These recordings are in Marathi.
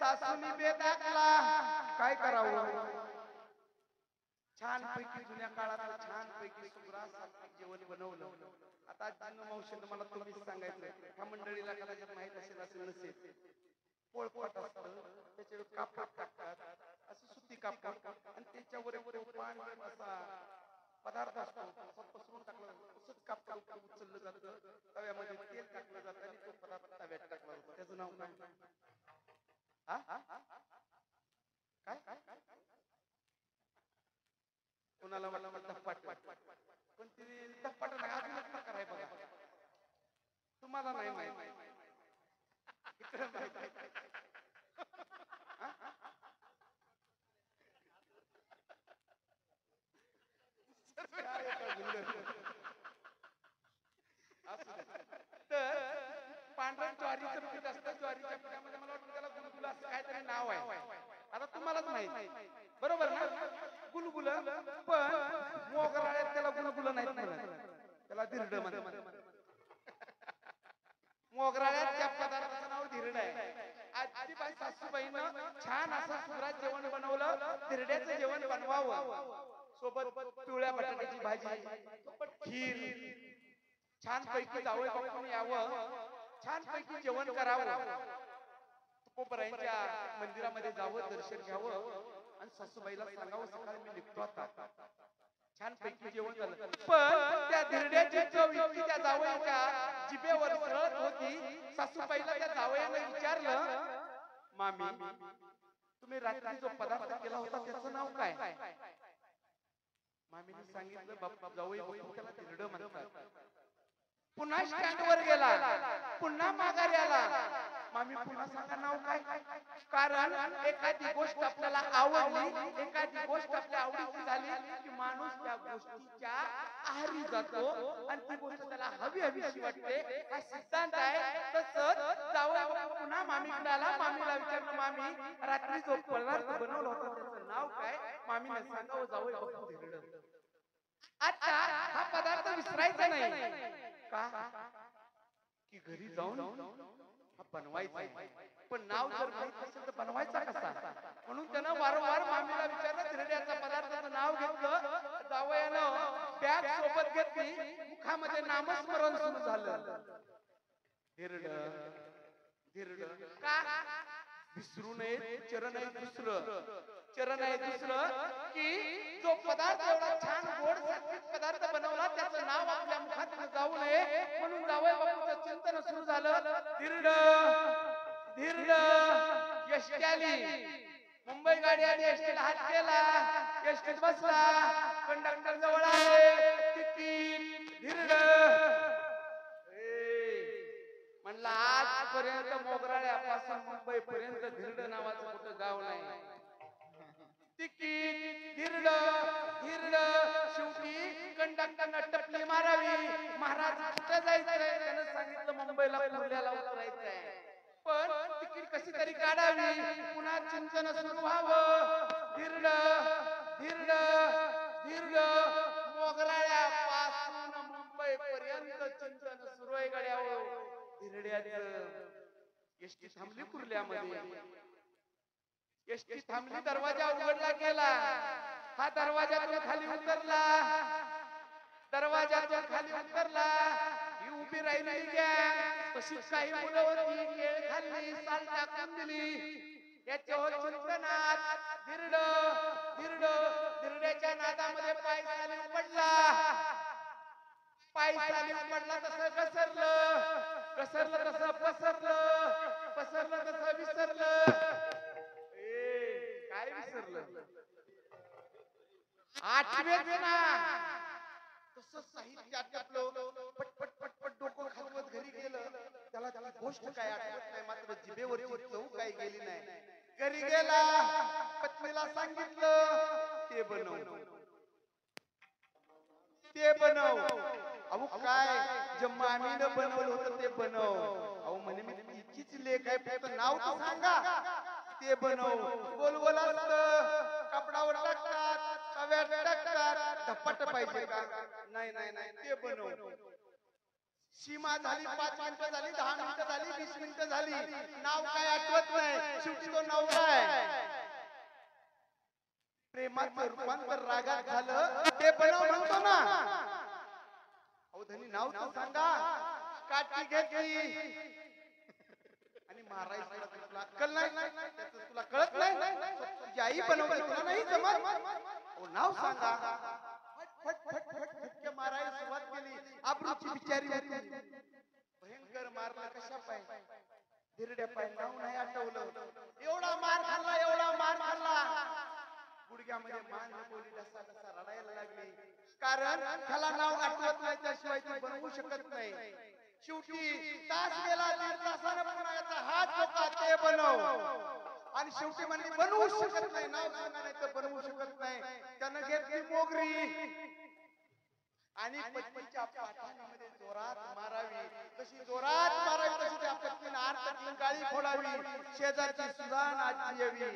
सासूनी बेदागला, काय करावं? छान पैकी जुन्या काळात छान पैकी सुग्रास जेवण बनवलं. आता आजीनं मावशीनं मला तुम्हीच सांगायचं, ह्या मंडळीला कदाचित माहित असेल असेल नसेल, पोळपाट असतं, त्याच्यावर कापड टाकतात, असं सुती कापड, आणि त्याच्यावर पांढरा असा पदार्थ असतो, पसरून टाकलं, तसंच कापड उचललं जातं, तव्यामध्ये तेल टाकलं जातं आणि तो पदार्थ तव्यात टाकला जातो. त्याचं नाव काय? काय कोणाला वाटलं धप्पाट, पण ती धप्पाट नाही, अजून एक प्रकार आहे बघा, तुम्हाला नाही माहिती, इकडे माहिती. तर पांढऱ्या ज्वारीचं पीठ असतं, ज्वारीच्या पिठामध्ये मला वाटतं त्याला गुलगुला असं काहीतरी नाव आहे, आता तुम्हालाच माहिती, बरोबर ना? गुलगुल, पण मोगराळ्यात त्याला गुलगुल नाही म्हणत, त्याला धिरड म्हणतात. मोगराळ्यात त्या पदार्थाचं नाव धिरड आहे. आजीबाई सासूबाईनं छान असं सुगरात जेवण बनवलं, धिरड्याचं जेवण बनवावं, सोबत पिवळ्या बटाट्याची भाजी, खीर, छान पैकी जावई बापून यावं, छान पैकी जेवण करावं, तुकोबरायांच्या मंदिरामध्ये जावं, दर्शन घ्यावं, आणि सासूबाईला सांगावं सकाळी मी निघतो आता. छान पैकी जेवण झालं, पण त्या धिरड्याची चव इतकी त्या जावयाच्या जिभेवर सरळत होती, सासूबाईला त्या जावयाने विचारलं, मामी तुम्ही रात्री जो पदार्थ केला होता त्याचं नाव काय? मामीने सांगितलं, बाप जावई बापू त्याला धिरड म्हणतात. पुन्हा स्टँडवर गेला, पुन्हा माघारी आला, मामी पुन्हा सांगा नाव काय? कारण एखादी गोष्ट आपल्याला आवडली, एखादी गोष्ट आपल्या आवडीची झाली की माणूस त्या गोष्टीच्या आहारी जातो आणि ती गोष्ट त्याला हवी हवीशी वाटते, हा सिद्धांत आहे. तसंच जावई पुन्हा मामीकडे आला, मामीला विचारलं, मामी रात्री जो पदार्थ बनवला होता त्याचं नाव काय? मामीने सांगावं जावई बापू धिरड. आता हा पदार्थ विसरायचा नाही का, की घरी जाऊन हा बनवायचा, पण नाव जर माहित असेल तर बनवायचा कसा? म्हणून त्यानं वारंवार मामीला विचारलं, धिरड्याचा पदार्थाचं नाव घेतलं, जावयानं बॅग सोबत घेतली, मुखामध्ये नामस्मरण सुरू झालं, धिरड धिरड. का? विसरू नये, चरण आहे दुसरं, चरण आहे दुसरं, की जो पदार्थ एवढा छान गोड सात्विक पदार्थ बनवला त्याचं नाव आपल्या मुखात जाऊ नये, म्हणून जावई बापूचं चिंतन सुरू झालं, धिरड धिरड. एसटी आली, मुंबई गाडी आली, एसटीला हात केला, एसटीत बसला, कंडक्टर जवळ आले, तिकीट, धिरड. म्हणलं आजपर्यंत मोगराळ्यापासून मुंबई पर्यंत धिरड नावाचं कुठं गाव नाही, तिकीट, धिरड धिरड. शेवटी कंडक्टरनं टपली मारावी, महाराज कुठं जायचंय? त्यानं सांगितलं मुंबईला कुर्ल्याला उतरायचंय, पण तिकीट कशी तरी काढावी, पुन्हा चिंतन सुरू व्हावं, धिरड धिरड धिरड. मोगराळ्यापासून मुंबई पर्यंत चिंतन सुरू आहे गड्यावर धिरड्याचं. एसटी थांबली कुर्ल्यामध्ये, एसटी थांबली, दरवाजा उघडला गेला, हा दरवाजातून खाली उतरला, दरवाजातून खाली उतरला, ही उभी राहिलेली गॅस, तशीच काही मुलं होती, केळ खाल्ली, साल टाकून दिली, याच्यावर चिंतनात, धिरड धिरड. धिरड्याच्या नादामध्ये पाय खाली पडला, पाय खाली पडला तसं घसरलं, घसरलं तसं पसरलं, पसरलं तसं विसरलं. काय विसरलं? आठवेच ना. तसं साहित्य आटपलं, पटपट पटपट डोकं खालवत घरी गेलं, त्याला त्याला गोष्ट काय आठवत नाही, मात्र जिभेवरची चव काही गेली नाही. घरी गेला, पत्नीला सांगितलं, ते बनव ते बनव. अहो काय जे मामीनं बनवलं होतं ते बनव. अहो म्हणे मी तिचीच लेख आहे, फक्त नाव तर सांगा. ते बनव. गोलगोल असतं, कपडावर टाकतात, तव्यात टाकतात, धपाट पाहिजे का? नाही नाही नाही, ते बनव. सीमा झाली, 5 मिनिटं झाली, 10 मिनिटं झाली, 20 मिनिटं झाली, नाव काय आठवत नाही. शेवटी तो नवरा आहे. प्रेमाचं रूपांतर रागात झालं, ते बनव म्हणतो ना. अहो धनी नाव तर सांगा. काठी घेतली आणि मारायचं तुला अक्कल नाही, त्याचं तुला कळत नाही. तुझी आई बनवली, तुला नाही जमत. ओ नाव सांगा. फट फट फट फटके मारायला सुरुवात केली. आबरूची बिचारी होती. भयंकर मारला. कशा पाय? धिरड्या पाय. नाव नाही आठवलं. एवढा मार खाल्ला, एवढा मार खाल्ला, गुडघ्यामध्ये मान लपवली, डसा डसा रडायला लागली. कारण त्याला नाव आठवत नाही, त्याशिवाय ती बनवू शकत नाही. शेवटी तास गेला, 1.5 तासाने पुन्हा याचा हात धोका, ते बनव. आणि शेवटी म्हणली बनवू शकत नाही. नाव सांगा नाही तर बनवू शकत नाही. त्यानं घेतली मोगरी आणि पत्नीच्या पाठीमध्ये जोरात मारावी. कशी जोरात मारावी, तशी त्या पत्नीने आरतकली गाळी फोडावी. शेजारची सुदान आजी यावी.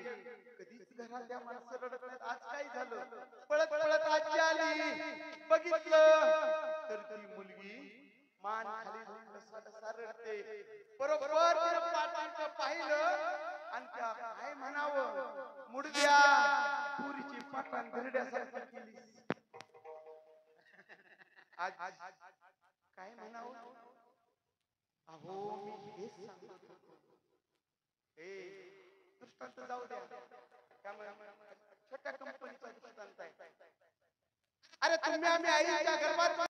कधीच घरातल्या माणसं रडत नाहीत. आज काय झालं? पळत पळत आजी आली. बघितलं तर ती मुलगी मान खाली डसा डसा रडते. बरोबर तिनं पाठीचं पाहिलं आणि त्या काय म्हणावं, मुडद्या पुरीची पाटण धिरड्यासारखी केली. आज काय म्हणावं? अहो मी हेच सांगत होतो. दृष्टांत जाऊ द्या. त्यामुळे छोट्या कंपनीचा दृष्टांत आहे. अरे तुम्ही आम्ही आईच्या गर्भात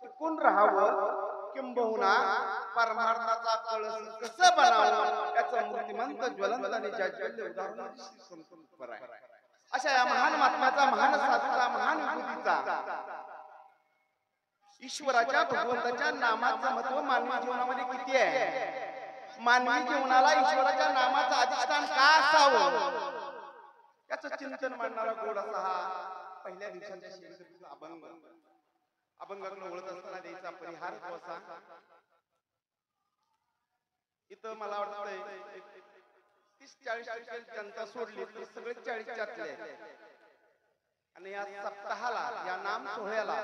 टिकून राहावं, किंबहुना परमार्थाचा कळस कसं बनावं, याचं मूर्तिमंत ज्वलंत आणि जाज्वल्य उदाहरण संपूर्ण आहे. अशा या महान महात्माचा, महान साधूचा, महान विभूतीचा, ईश्वराच्या भगवंताच्या नामाचं महत्व मानवी जीवनामध्ये किती आहे? मानवी जीवनाला ईश्वराच्या नामाचं अधिष्ठान का असावं, याचं चिंतन मांडणारा गोड असा हा पहिल्या दिवसाच्या शेवटचा अभंग. अभंगाकडे ओळख असताना द्यायचा परिहार असा. इथं मला वाटतंय 30-40 जनता सोडली तर सगळे 40च्यातले. आणि या सप्ताहाला, या नाम सोहळ्याला,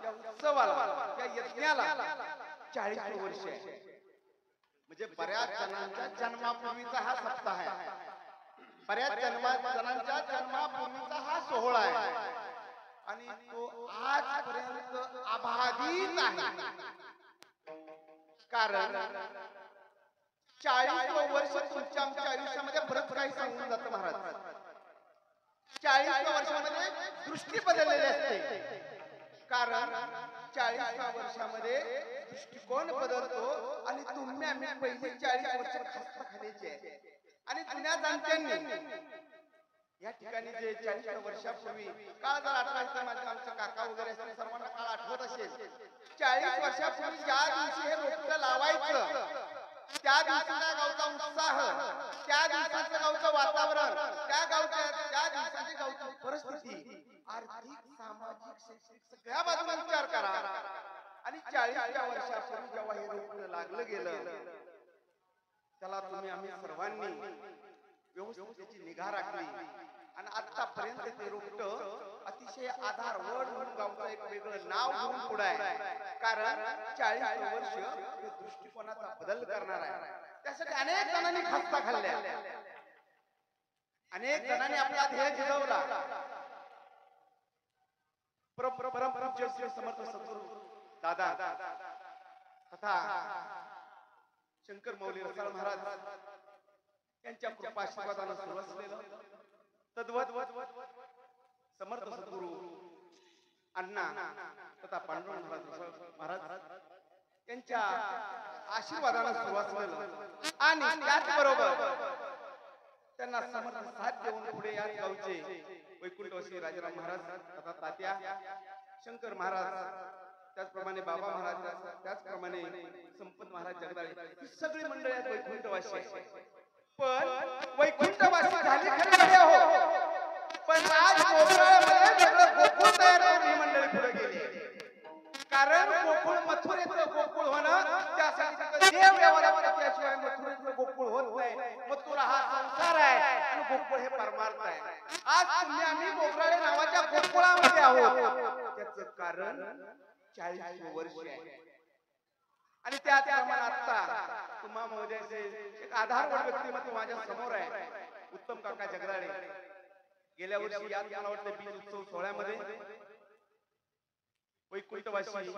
या उत्सवाला, या यज्ञाला 40 वर्ष आहे. म्हणजे बऱ्याच जणांच्या जन्मापूर्वीचा हा सप्ताह आहे. बऱ्याच जणांच्या जन्मापूर्वीचा हा सोहळा आहे. आणि तो आजपर्यंत अबाधित आहे. कारण 40 वर्ष तुमच्या आमच्या आयुष्यामध्ये बरंच काही सांगून जातं महाराज. 40 वर्षामध्ये दृष्टी बदललेली असते. कारण 40 वर्षामध्ये दृष्टिकोन बदलतो. आणि तुम्ही आम्ही पहिले 40 वर्ष खास्ता खाण्याचे. आणि जुन्या जाणत्यांनी या ठिकाणी जे 40 वर्षापूर्वी काळ जर आठवायचं, माझे आमचे काका वगैरे असतील, सर्वांना काळ आठवत असेल. 40 वर्षापूर्वी ज्या दिवशी हे रोपटं लावायचं, त्या दिवसाच्या गावचा उत्साह, त्या दिवसाचं गावचं वातावरण, त्या दिवसाची गावची परिस्थिती, आर्थिक, सामाजिक, शैक्षणिक सगळ्या बाजूला विचार करा. आणि 40 वर्षापूर्वी जेव्हा हे रोपटं लागलं गेलं, त्याला तुम्ही आम्ही सर्वांनी व्यवस्थित त्याची निगा राखली. आणि आतापर्यंत ते रोपटं अतिशय आधारवड म्हणून गावचं एक वेगळं नाव घेऊन पुढे आहे. कारण 40 वर्ष हे दृष्टिकोनाचा बदल करणार आहे. त्यासाठी अनेक जणांनी खस्ता खाल्ल्या, अनेक जणांनी आपला ध्येय झिजवला. परमपूज्य श्री समर्थ सद्गुरू दादा तथा शंकर मौली रसाळ महाराज यांच्या कृपा आशीर्वादानं सुरू असलेलं तद्वत समर्थ सद्गुरू अण्णा तथा पांडुरंग महाराज यांच्या आशीर्वादानं सुरू असलेलं आणि त्याचबरोबर त्यांना समर्थ साथ देऊन पुढे या गावचे वैकुंठवासी राजाराम महाराज तथा तात्या शंकर महाराज, त्याचप्रमाणे बाबा महाराज, त्याचप्रमाणे संपत महाराज जगदाळे, सगळी मंडळी आहेत वैकुंठवासी. पण वैकुंठवासी झाली खरी हो, पण आज कोकणामध्ये वेगळं गोकुळ तयार करून ही मंडळी पुढे गेली. कारण गोकुळ मथुरेचं गोकुळ होणं, त्यासाठी देव व्यवहारात त्याशिवाय मथुरेचं गोकुळ होत नाही. मथुरा हा संसार आहे आणि गोकुळ हे परमार्थ आहे. आज तुम्ही आम्ही मोगराळे नावाच्या गोकुळामध्ये आहोत. त्याचं कारण 40 वर्ष आहे. आणि त्याचप्रमाणे आता तुम्हा महोदयाचे एक आधारवड व्यक्तिमत्व माझ्या समोर आहे, उत्तम काका जगराळे. गेल्या वर्षी यात मला वाटतं बीज उत्सव सोहळ्यामध्ये वैकुंठवासी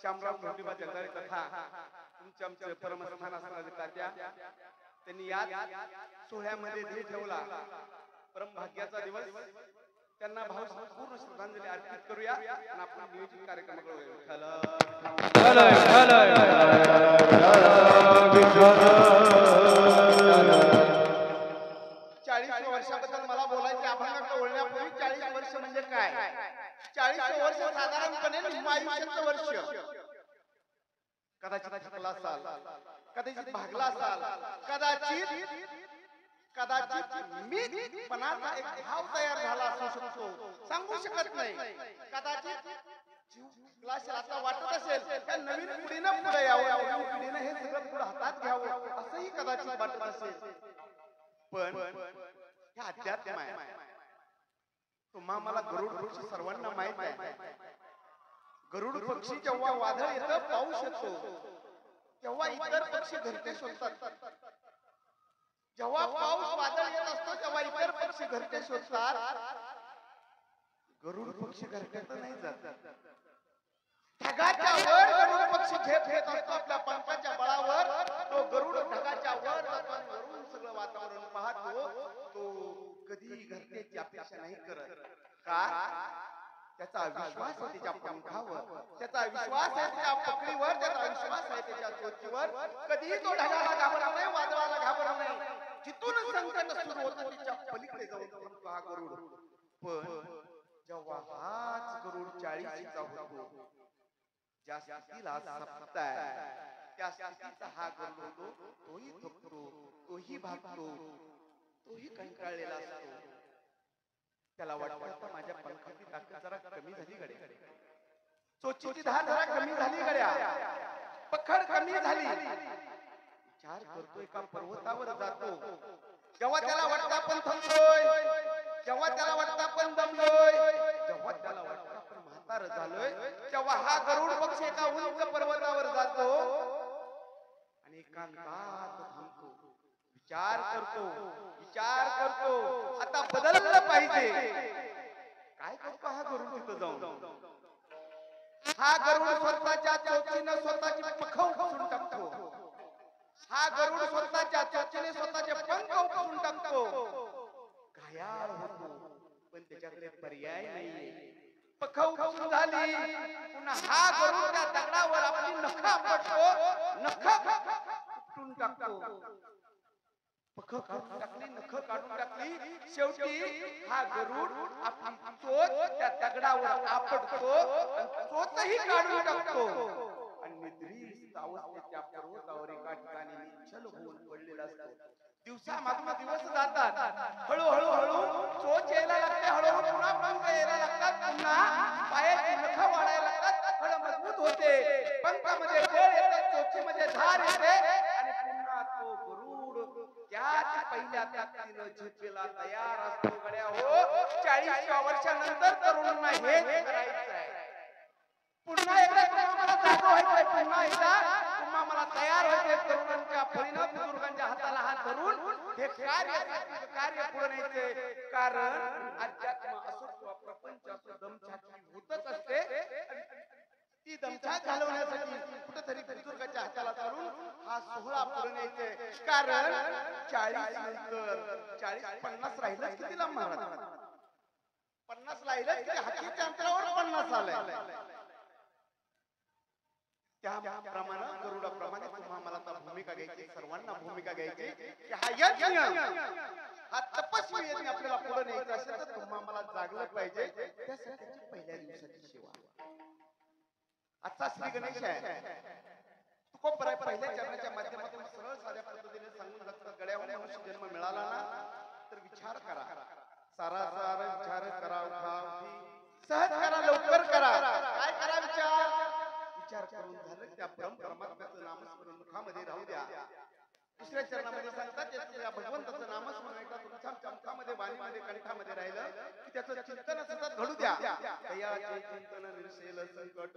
श्यामराव धोंडीबा जगदाळे तथा तुमचे आमचे परमस्थान असणारे तात्या त्यांनी या सोहळ्यामध्ये धीर ठेवला. परमभाग्याचा दिवस. त्यांना भावपूर्ण श्रद्धांजली अर्पित करूया आणि आपण नियोजित कार्यक्रमाकडे वळूया. 40 वर्षाबद्दल मला बोलायचे अभंगाकडे वळण्यापूर्वी 40 वर्ष म्हणजे काय? 40 वर्ष साधारणपणे आयुष्याचं वर्ष. कदाचित थकला असाल, कदाचित भागला असाल, कदाचित मी मनाचा एक भाव तयार झाला असू शकतो, सांगू शकत नाही. कदाचित आता वाटत असेल त्या नवीन पिढीनं पुढे यावं, नवीन पिढीनं हे सगळं पुढे हातात घ्यावं, असंही कदाचित वाटत असेल. पण हे अध्यात्म आहे. तुम्हा मला गरुड पक्षी सर्वांना माहित आहे. गरुड पक्षी जेव्हा वादळ येतं, पाऊस येतो, तेव्हा इतर पक्षी घरटे शोधतात. जेव्हा पाऊस वादळ येत असतो तेव्हा इतर पक्षी घरटे शोधतात. गरुड पक्षी घरट्यात नाही जात. ढगाच्या वर गरुड पक्षी झेप घेत असतो आपल्या पंखाच्या बळावर. तो गरुड ढगाच्या वर जातो आणि वरून सगळं वातावरण पाहतो. तो कधी घरट्याची अपेक्षा नाही करत. का? त्याचा विश्वास आहे त्याच्या पंखावर, त्याचा विश्वास आहे त्याच्या पकडीवर, त्याचा विश्वास आहे त्याच्या चोचीवर. कधीही तो ढगाला घाबरत नाही, वादळाला घाबरत नाही. जिथून संकट सुरू होतं त्याच्या पलीकडे जाऊन थांबतो हा गरुड. पण जेव्हा हाच गरुड 40चा होतो, ज्या स्थितीला सपताय त्या स्थितीचा हा गरुड होतो, तोही थकतो, तोही भागतो, तोही कंटाळलेला असतो. त्याला वाटतं माझ्या पंखाची ताकद जरा कमी झाली गड्या, चोचीची धार जरा कमी झाली गड्या, पखड कमी झाली. विचार करतो, एका पर्वतावर जातो. जेव्हा त्याला वाटतं आपण थकलोय, जेव्हा त्याला वाटतं आपण दमलोय, जेव्हा त्याला वाटतं आपण म्हातार झालोय, तेव्हा हा गरुड पक्षी एका उंच पर्वतावर जातो आणि एकांतात थांबतो. विचार करतो आता बदललं पाहिजे. काय करतो हा गरुड तिथं जाऊन? हा गरुड स्वतःच्या चोचीनं स्वतःची पख उपसून टाकतो. हा गरुड स्वतःच्या चोचीने स्वतःचे पंख उपसून टाकतो. घायाळ होतो, पण त्याच्याकडे पर्याय नाहीये. पख उपसून झाली, पुन्हा हा गरुड त्या दगडावर आपली नख आपटतो, नख उपटून टाकतो. पख काढून टाकली, नख काढून टाकली. शेवटी हा गरुड आपली चोच त्या दगडावर आपटतो, चोचही काढून टाकतो आणि निद्रिस्त अवस्थेच्या पर्वतावर एका ठिकाणी निश्चल होऊन पडलेला असतो. दिवसामागून दिवस जातात, हळूहळू चोच यायला लागते, हळूहळू पुन्हा पंख यायला लागतात, पुन्हा पायाची नख वाढायला लागतात, हळ मजबूत होते, पंखामध्ये बळ येते, चोचीमध्ये धार येते आणि पुन्हा तो गरुड त्याच पहिल्या ताकदीनं झेपेला तयार असतो. गड्या हो, 40 वर्षानंतर तरुणांना हेच करायचं आहे. पुन्हा एकदा तुम्हाला जागो व्हायचंय, पुन्हा एकदा तुम्हाला तयार व्हायचंय. तरुणांच्या फळीनं बुजुर्गांच्या हाताला हात धरून हे कार्य पुढे न्यायचंय. कारण अध्यात्म असो किंवा प्रपंच असो, दमछाक होतच असते. ती दमछाक घालवण्यासाठी कुठेतरी बुजुर्गाच्या हाताला धरून हा सोहळा पुढे न्यायचंय. कारण 40 नंतर 40-50 राहिलंच किती लांब महाराज? 50 राहिलंच किती? हातीच्या अंतरावर 50 आलंय. त्याप्रमाणे गरुडाप्रमाणे तुम्हाला आता भूमिका घ्यायची, सर्वांना भूमिका घ्यायची की हा यज्ञ, हा तपस्वी यज्ञ आपल्याला पुढे न्यायचा असेल तर तुम्हाला जागलं पाहिजे. त्यासाठी पहिल्या दिवसाची सेवा. आजचा श्री गणेश आहे, तुकोबराय पहिल्या चरणाच्या माध्यमातून सरळ साध्या पद्धतीने सांगून जातात. गड्यावर मनुष्य जन्म मिळाला ना तर विचार करा, सारासार विचार करा, सहज करा, लवकर करा. काय करा? विचार करून झालं त्या परमात्म्याचं नामस्मरण मुखामध्ये राहू द्या. दुसऱ्या चरणामध्ये सांगतात त्या भगवंताचं नामस्मरण एकदा तुमच्या मुखामध्ये वाणीमध्ये मनामध्ये कंठामध्ये राहिलं की त्याचं चिंतन सतत घडू द्या. दयाचे चिंतन निर्सेल संकट,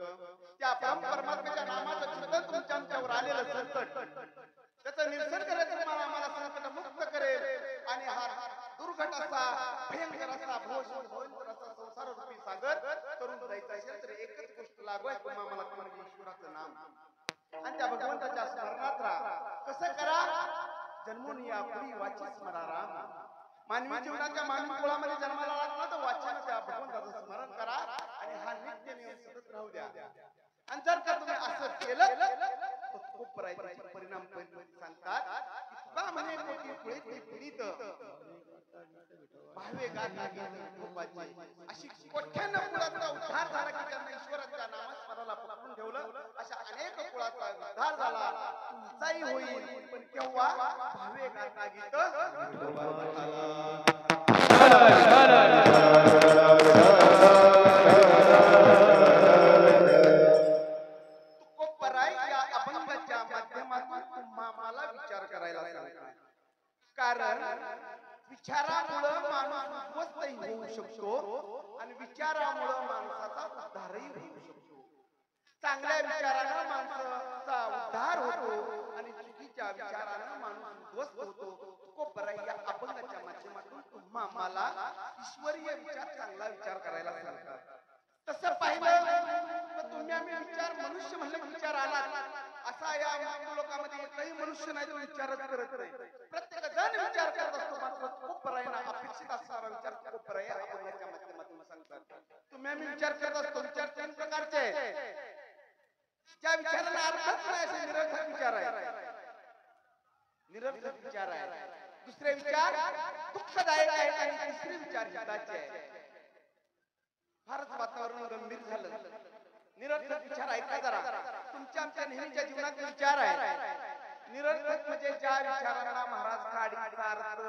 त्या परमात्म्याच्या नामाचं चिंतन तुमच्या आमच्यावर आलेलं संकट त्याचं निरसन करायचं तुम्हाला आम्हाला संकट मुक्त करेल आणि हा दुर्घट असा भयंकर असा भयंकर असा संसार रूपी सागर करून जायचं असेल तर एकच गोष्ट लागू आहे तुम्हाला तुम्हाला ईश्वराचं नाम आणि त्या भगवंताच्या स्मरणात राहा. कसं करा? जन्मून या पुरी वाची स्मरारा. मानवी जीवनाच्या मानवी कुळामध्ये जन्माला लागला तर वाचन त्या भगवंताचं स्मरण करा आणि हा नित्य नियम सतत राहू द्या. आणि जर का तुम्ही असं केलं तर खूप परिणाम सांगतात की तुका म्हणे कोटी कुळेची पीडित भावे गाता गीत गोपाची. अशी कोट्यानं कुळाचा उद्धार झाला की त्यांना ईश्वराच्या नामस्मरणाला पकडून ठेवलं. अशा अनेक कुळाचा उद्धार झाला. तुमचाही होईल पण केव्हा? भावे गाता गीत तुकोपराई या अभंगाच्या माध्यमातून तुम्हाला विचार करायला सांगतात. कारण विचारामुळं माणूस उद्ध्वस्तही होऊ शकतो आणि विचारामुळं माणसाचा उद्धारही होऊ शकतो. चांगल्या विचारानं माणसाचा उद्धार होतो आणि चुकीच्या विचारानं माणूस उद्ध्वस्त होतो. तुकोपराई या अभंगाच्या माध्यमातून तुम्हाला ईश्वरीय विचार चांगला विचार करायला सांगतात. तसं पाहिलं तर तुम्ही आम्ही विचार मनुष्य म्हणले विचार आला असा या लोकांमध्ये एकही मनुष्य नाही तो विचारच करत नाही. प्रत्येक जण विचार करत असतो मात्र तुकोपराईना अपेक्षित असणारा विचार तुकोपराई अभंगाच्या माध्यमातून सांगतात. तुम्ही आम्ही विचार करत असतो. विचार तीन प्रकारचे आहेत. ज्या विचाराला अर्थच नाही असे निरर्थक विचार आहे. निरर्थक विचार आहे. दुसरे विचार दुःखदायक आहेत आणि तिसरे विचार हिताचे आहेत. फारच वातावरण गंभीर झालं. निरर्थक विचार ऐका जरा. तुमच्या आमच्या नेहमीच्या जीवनात विचार आहे. निरर्थक म्हणजे ज्या विचारांना महाराज काढीचा अर्थ,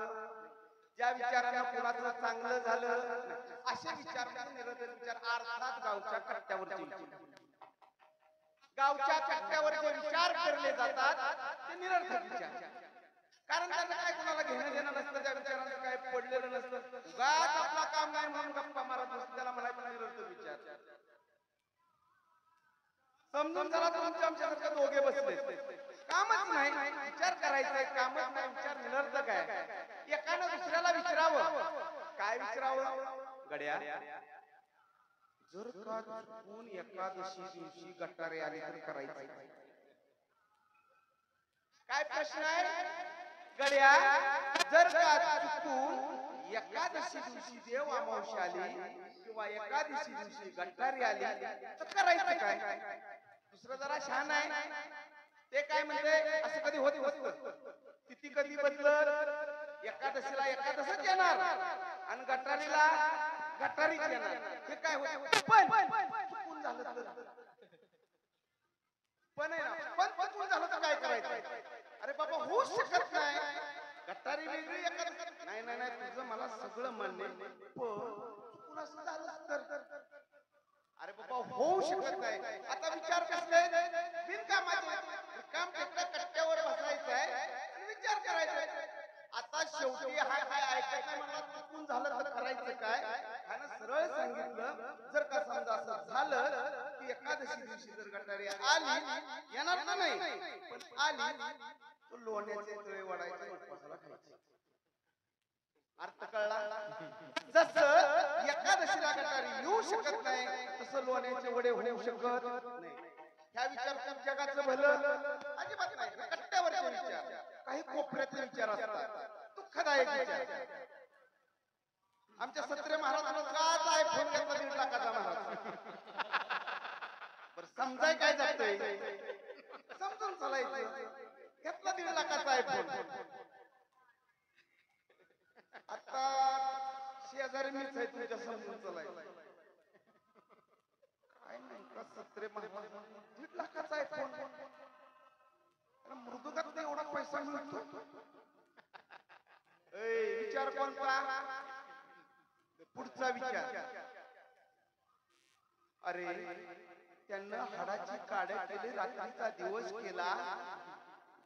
ज्या विचारांना कोणाचं चांगलं झालं असे विचार म्हणजे निरर्थक विचार. अर्थात गावच्या कट्ट्यावरचे विचार. गावच्या कट्ट्यावर जे विचार करले जातात ते निरर्थक विचार. कारण त्यांना काय कोणाला घेणं देणं नसतं. त्या विचारांचं काय पडलेलं नसतं. उगाच आपला काम नाही म्हणून गप्पा मारत नसतं. त्याला म्हणायचं निरर्थक विचार. समजून चला तुमच्या आमच्यासारखे दोघे बसले. कामच नाही विचार करायचंय. कामच नाही विचार निरर्थक आहे. एकानं दुसऱ्याला विचारावं. काय विचारावं? गड्या जर का चुकून एकादशी दिवशी गटारे आले तर करायचं काय? प्रश्न आहे. गड्या जर का चुकून एकादशी दिवशी देव अमावस्या आली किंवा एकादशी दिवशी गटारी आली तर करायचं काय? दुसरं जरा छान आहे. ते काय म्हणते असं कधी होत नसतं. तिथी कधी बदलत. एकादशीला एकादशच येणार आणि गटारीला गटारीच येणार. हे काय होत? पण चुकून झालं तर पण चुकून झालं तर काय करायचं? अरे बाबा होऊ शकत नाही. गटारी वेगळी एकादशी नाही नाही नाही तुझं मला सगळं मान्य पण चुकून असं झालं तर अरे बाबा होऊ शकत नाही. आता विचार कसले बिनकामाचे काम कट्ट्यावर बसायचं आहे आणि विचार करायचा. आता शेवटी हा काय ऐकत नाही म्हणला चुकून झालं तर करायचं काय? ह्यानं सरळ सांगितलं जर का समजा असं झालं की एकादशी दिवशी जर गटारी आली येणार तर नाही पण आली तो लोण्याचे तळे वडायचे उपवासाला खायचे. अर्थ कळला? जसं एकादशीला गटारी येऊ शकत नाही तसं लोण्याचे वडे होऊ शकत नाही. ह्या विचार खूप जगाचं भलं अजिबात नाही. कट्ट्यावरचे विचार काही कोपऱ्यातले विचार असतात. दुःखदायक विचार. आमच्या सत्रे महाराजांना काच आयफोन घेतला 1.5 लाखाचा महाराज. बरं समजाय काय जातंय? समजून चालायचं. घेतला 1.5 लाखाचा आयफोन. आता शेजारी मीच आहे तुझ्या समजून चालायचं. काय नाही का सत्रे महाराज 1.5 लाखाचा आयफोन. मृदुगात एवढा पैसा मिळतो. विचार कोणता? पुढचा विचार. अरे त्यांना हाडाची काड्या केली रात्रीचा दिवस केला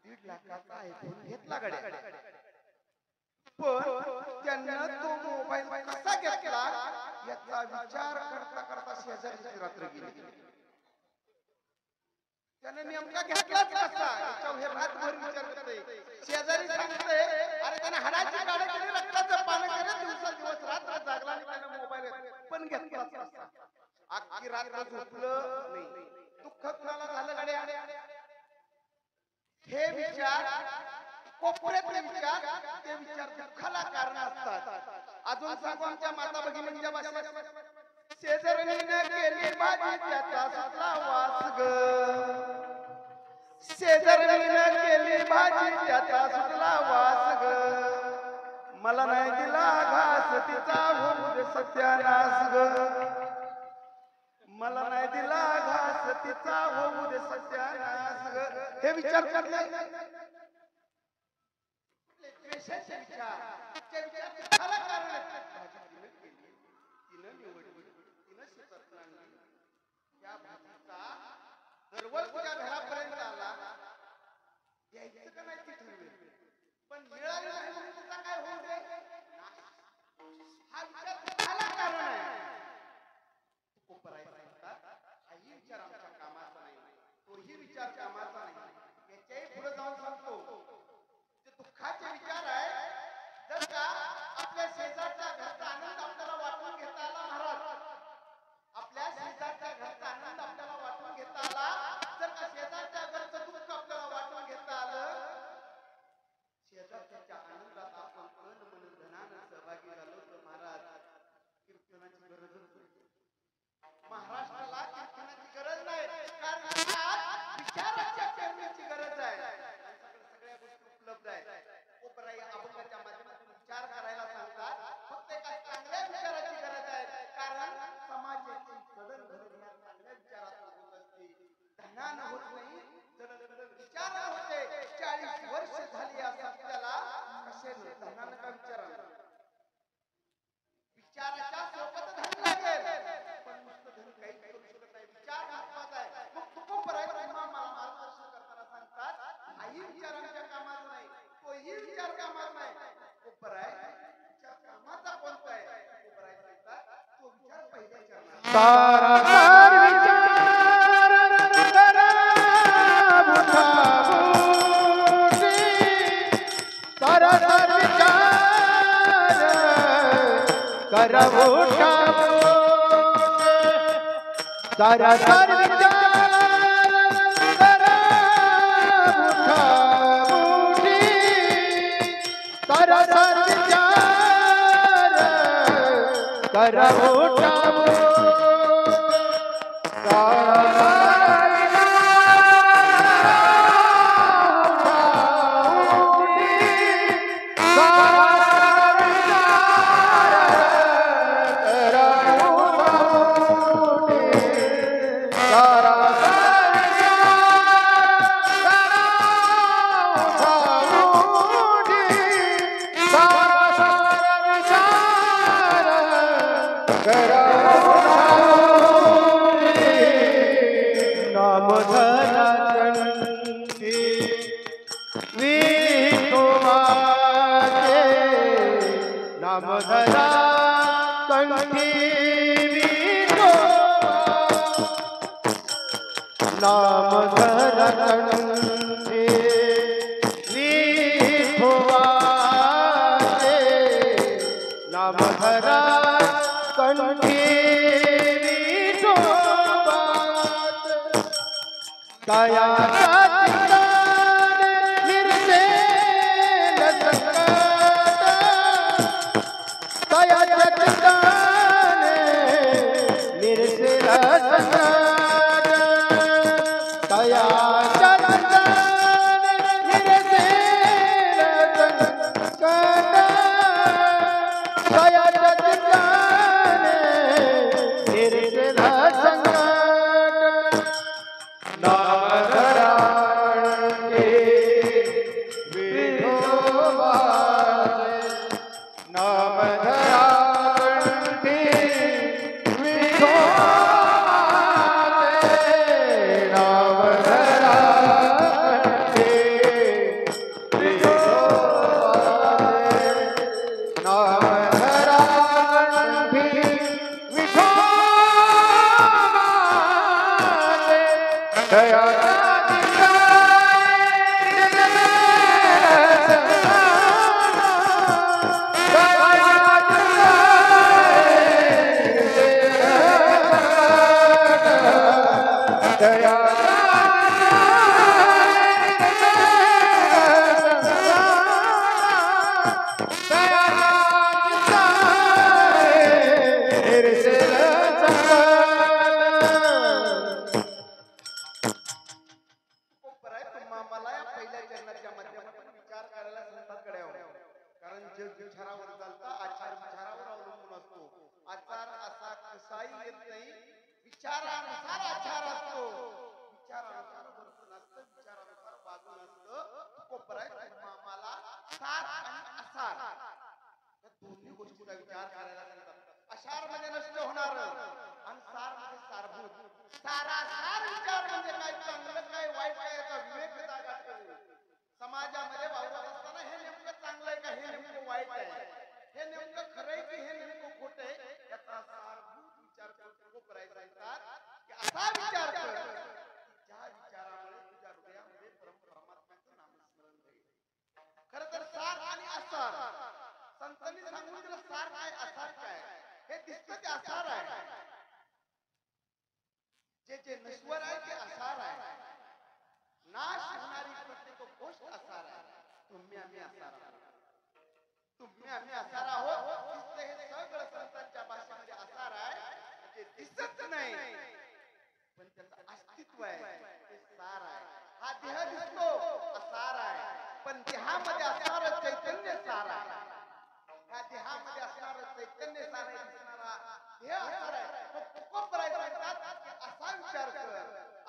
1.5 लाखाचा आयफोन घेतला गड्या. पण त्यांना तो मोबाईल मोबाईल कसा घेतला याचा विचार करता करता शेजारीची रात्र गेली. त्याने नेमका घेतलाच कसा याच्यावर हे रातभर विचार करतोय. शेजारी सांगतोय अरे त्याने हाडाची काढ केली, रक्ताचं पान केलं, दिवसा दिवस रात्र जागला आणि त्याने मोबाईल पण घेतलाच कसा. अख्खी रात्र झोपलं नाही. दुःख कुणाला झालं गाड्या? हे विचार कोपऱ्यातले विचार, ते विचार दुःखाला कारण असतात. अजून सांगू आमच्या माता भगिनींच्या भाषेत, शेजारणीने केली भाजी त्याचा सुटला वास ग, शेजारणीने केली भाजी त्याचा सुटला वास ग, मला नाही दिला घास तिचा होऊ दे सत्यानाश ग, मला नाही दिला घास तिचा होऊ दे सत्यानाश ग. हे विचार करले द्वेषाचे विचार, ते विचार दुःखाला कारण आहेत. भाजी तिनं केली, तिनं निवडली, तिनं शेतात आणली, त्या भाजीचा दरवर तुझ्या घरापर्यंत आला, यायचं का नाही ते ठरवेल, पण मिळाली नाही म्हणून तुझा काय होऊ दे. हा विचार दुःखाला कारण आहे. हाही विचार आमच्या कामाचा नाही, तोही विचार कामाचा नाही. याच्याही पुढे जाऊन सांगतो ते दुःखाचे विचार आहे. जर का आपल्या शेजारच्या घरचा आनंद आपल्याला वाटून घेता आला, महाराज आपल्या शेजारच्या घरचा आनंद आपल्याला वाटून घेता आला, जर का शेजारच्या घरचं दुःख आपल्याला वाटून घेता आलं, शेजारच्या आनंदात आपण तन मन धनानं सहभागी झालो तर महाराज कीर्तनाची गरजच नाही. महाराष्ट्राला कीर्तनाची गरज नाही, कारण आज विचाराच्या पेरणीची गरज आहे. सगळ्या गोष्टी उपलब्ध आहेत. कोपराई अभंगाच्या माध्यमातून विचार करायला सांगतात. फक्त एका चांगल्या विचाराची गरज आहे, कारण समाजाची जडणघडण या चांगल्या विचारातून होत असते. धनानं होत नाही, जडणघडण विचारानं होते. 40 वर्ष झाली या सत्याला, कसे धनानं का विचारानं? विचाराच्या सोबत धन लागेल, पण नुसतं धन काही करू शकत नाही. विचार महत्वाचा आहे. मग तुकोबराय मला मार्गदर्शन करताना सांगतात, हाही विचार आमच्या कामाचा नाही, तोही विचार कामाचा नाही. तुकोबराय विचार कामाचा कोणता आहे? तुकोबराय सांगतात तो विचार पहिल्या चरणात. सारा सार विचार करा बुधा बुधी, सारा सार विचार करा बुधा बुधी, सारा सार विचार करा बुधा बुधी, सारा सार विचार करा बुधा बुधी, मला या पहिल्या चरणाच्या माध्यमातून विचार करायला संतांकडे यावं. कारण जग विचारावर चालतं, आचार विचारावर अवलंबून असतो. आचार असा कसाही येत नाही, विचारानुसार आचार असतो. विचारानुसार वर्तन असतं, विचारानुसार वागणं असतं. कोपराय मला सार आणि असार या दोन्ही गोष्टीचा विचार करायला सांगतात. असार म्हणजे नष्ट होणार आणि सार म्हणजे सारभूत. सारासार विचार म्हणजे काय चांगलं काय वाईट काय याचा विवेक जागा ठेवणे. समाजामध्ये वावरत असताना हे नेमकं चांगलं आहे का, हे नेमकं वाईट आहे, हे नेमकं खरं आहे की हे नेमकं खोटं आहे, याचा सारभूत विचार करायचा येतात की असा विचार कर ज्या विचारामुळे तुझ्या हृदयामध्ये परमात्म्याचं नामस्मरण होईल. खरं तर सार आणि असार संतांनी सांगून दिलं. सार काय असार काय हे दिसतं ते असार आहे. जे जे नश्वर आहे ते असार आहे. नाश होणारी प्रत्येक गोष्ट असार आहे. तुम्ही आम्ही असार आहोत. तुम्ही आम्ही असार आहोत. दिसतं हे सगळं संतांच्या भाषेमध्ये असार आहे. जे दिसत नाही पण त्याचं अस्तित्व आहे ते सार आहे. हा देह दिसतो असार आहे, पण देहामध्ये असणारं चैतन्य सार आहे. ह्या देहामध्ये असणारं चैतन्य सार आहे, दिसणारा देह असार आहे. असा विचार कर,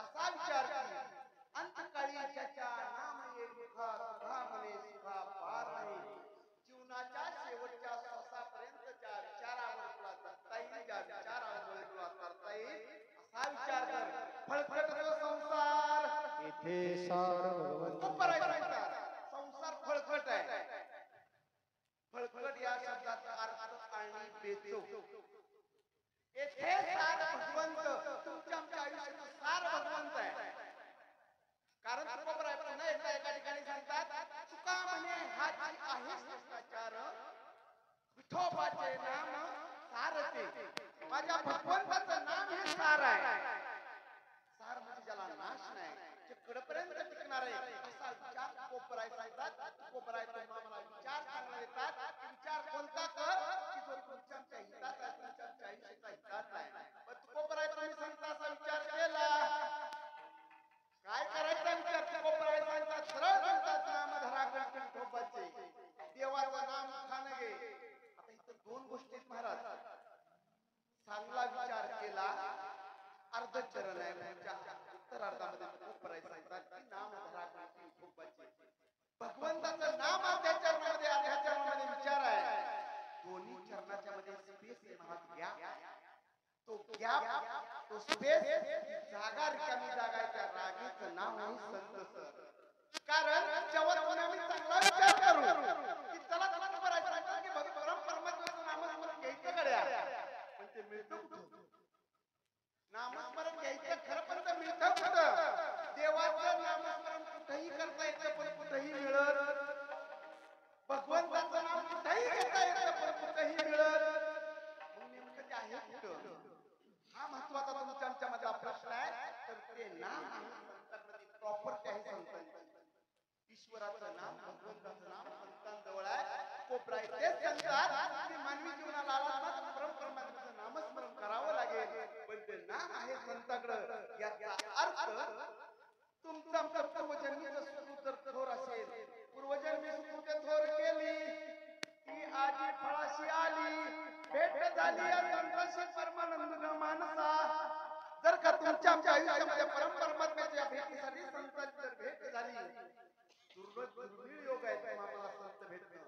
असा विचार कर. अंतकाळी ज्याच्या नाम येईल मुखा सुधा म्हणे सुधा पार नाही. जीवनाच्या शेवटच्या श्वासापर्यंतच्या विचारावर तुला जगता येईल, ज्या विचारावर तुला करता येईल असा विचार कर. फळफट संसार इथे सार भगवंत संसार फळफट आहे. फळफट या शब्दाचा अर्थ आणि बेचव. येथे सार भगवंत, तुमच्या आमच्या आयुष्याचं सार भगवंत आहे. कारण तुकोबराय पुन्हा एकदा एका ठिकाणी सांगतात, तुका म्हणे हा जी आहे शिष्टाचार, विठोबाचे नाम सारते. माझ्या भगवंताचं नाम हे सार आहे. सार म्हणजे ज्याला नाश नाही, जे कडपर्यंत टिकणार आहे असा विचार तुकोबराय सांगतात. तुकोबराय तुम्हाला विचार चांगला देतात. विचार कोणता कर की जो तुमच्या आमच्या हिताचा आहे, तुमच्या आमच्या आयुष्याचा हिताचा आहे. पण तुकोबराय तुम्ही सांगता असा विचार केला काय करायचा विचार तुकोबराय सांगतात. सरळ सांगतात नाम धरा ग्रंथ विठोबाचे, देवाचं नाम खाणं घे. आता इथं दोन गोष्टी आहेत महाराज. चांगला विचार केला अर्ध चरण आहे, उत्तरार्धामध्ये तुकोबराय सांगतात की नाम धरा ग्रंथ विठोबाचे. भगवंताचं नाम अर्ध्या चरणामध्ये, अर्ध्या चरणामध्ये विचार आहे. दोन्ही चरणाच्या मध्ये स्पेस आहे महाराज. तो गॅप, तो स्पेस, जागा रिकामी जागा आहे. त्या रागेचं नाव आहे संत सर. कारण जेव्हा आम्ही चांगला विचार करू की चला चला तुकोबराय सांगतात की परमात्म्याचं नामस्मरण घ्यायचं गड्या, पण ते मिळतं कुठं? नामस्मरण घ्यायचं खरं पण ते मिळतं कुठं? देवाचं नामस्मरण कुठेही करता येतं पण कुठेही मिळत. भगवंताचं नाम कुठेही घेता येतं पण कुठेही मिळत. मग नेमकं ते आहे कुठं? हा महत्वाचा तुमच्या आमच्या मधला प्रश्न आहे. तर ते नाम संतांमध्ये प्रॉपर्टी आहे संतांची. ईश्वराचं नाम, भगवंताचं नाम संतांजवळ आहे. कोपराय तेच सांगतात की मानवी जीवनाला आला परमपरमात्म्याचं नामस्मरण करावं लागेल, पण ते नाम आहे संतांकडं. याचा अर्थ तुमचं आमचं पूर्वजन्मीचं सुकृत जर थोर असेल, पूर्वजन्मी सुकृत थोर केली की आजी फळाशी आली, भेट झाली या संतांशी परमानंद ग मानसा. जर का तुमच्या आमच्या आयुष्यामध्ये परमपरमात्म्याच्या भेटीसाठी संतांची जर भेट झाली, दुर्मिळ योग आहे तुम्हाला संत भेटणं.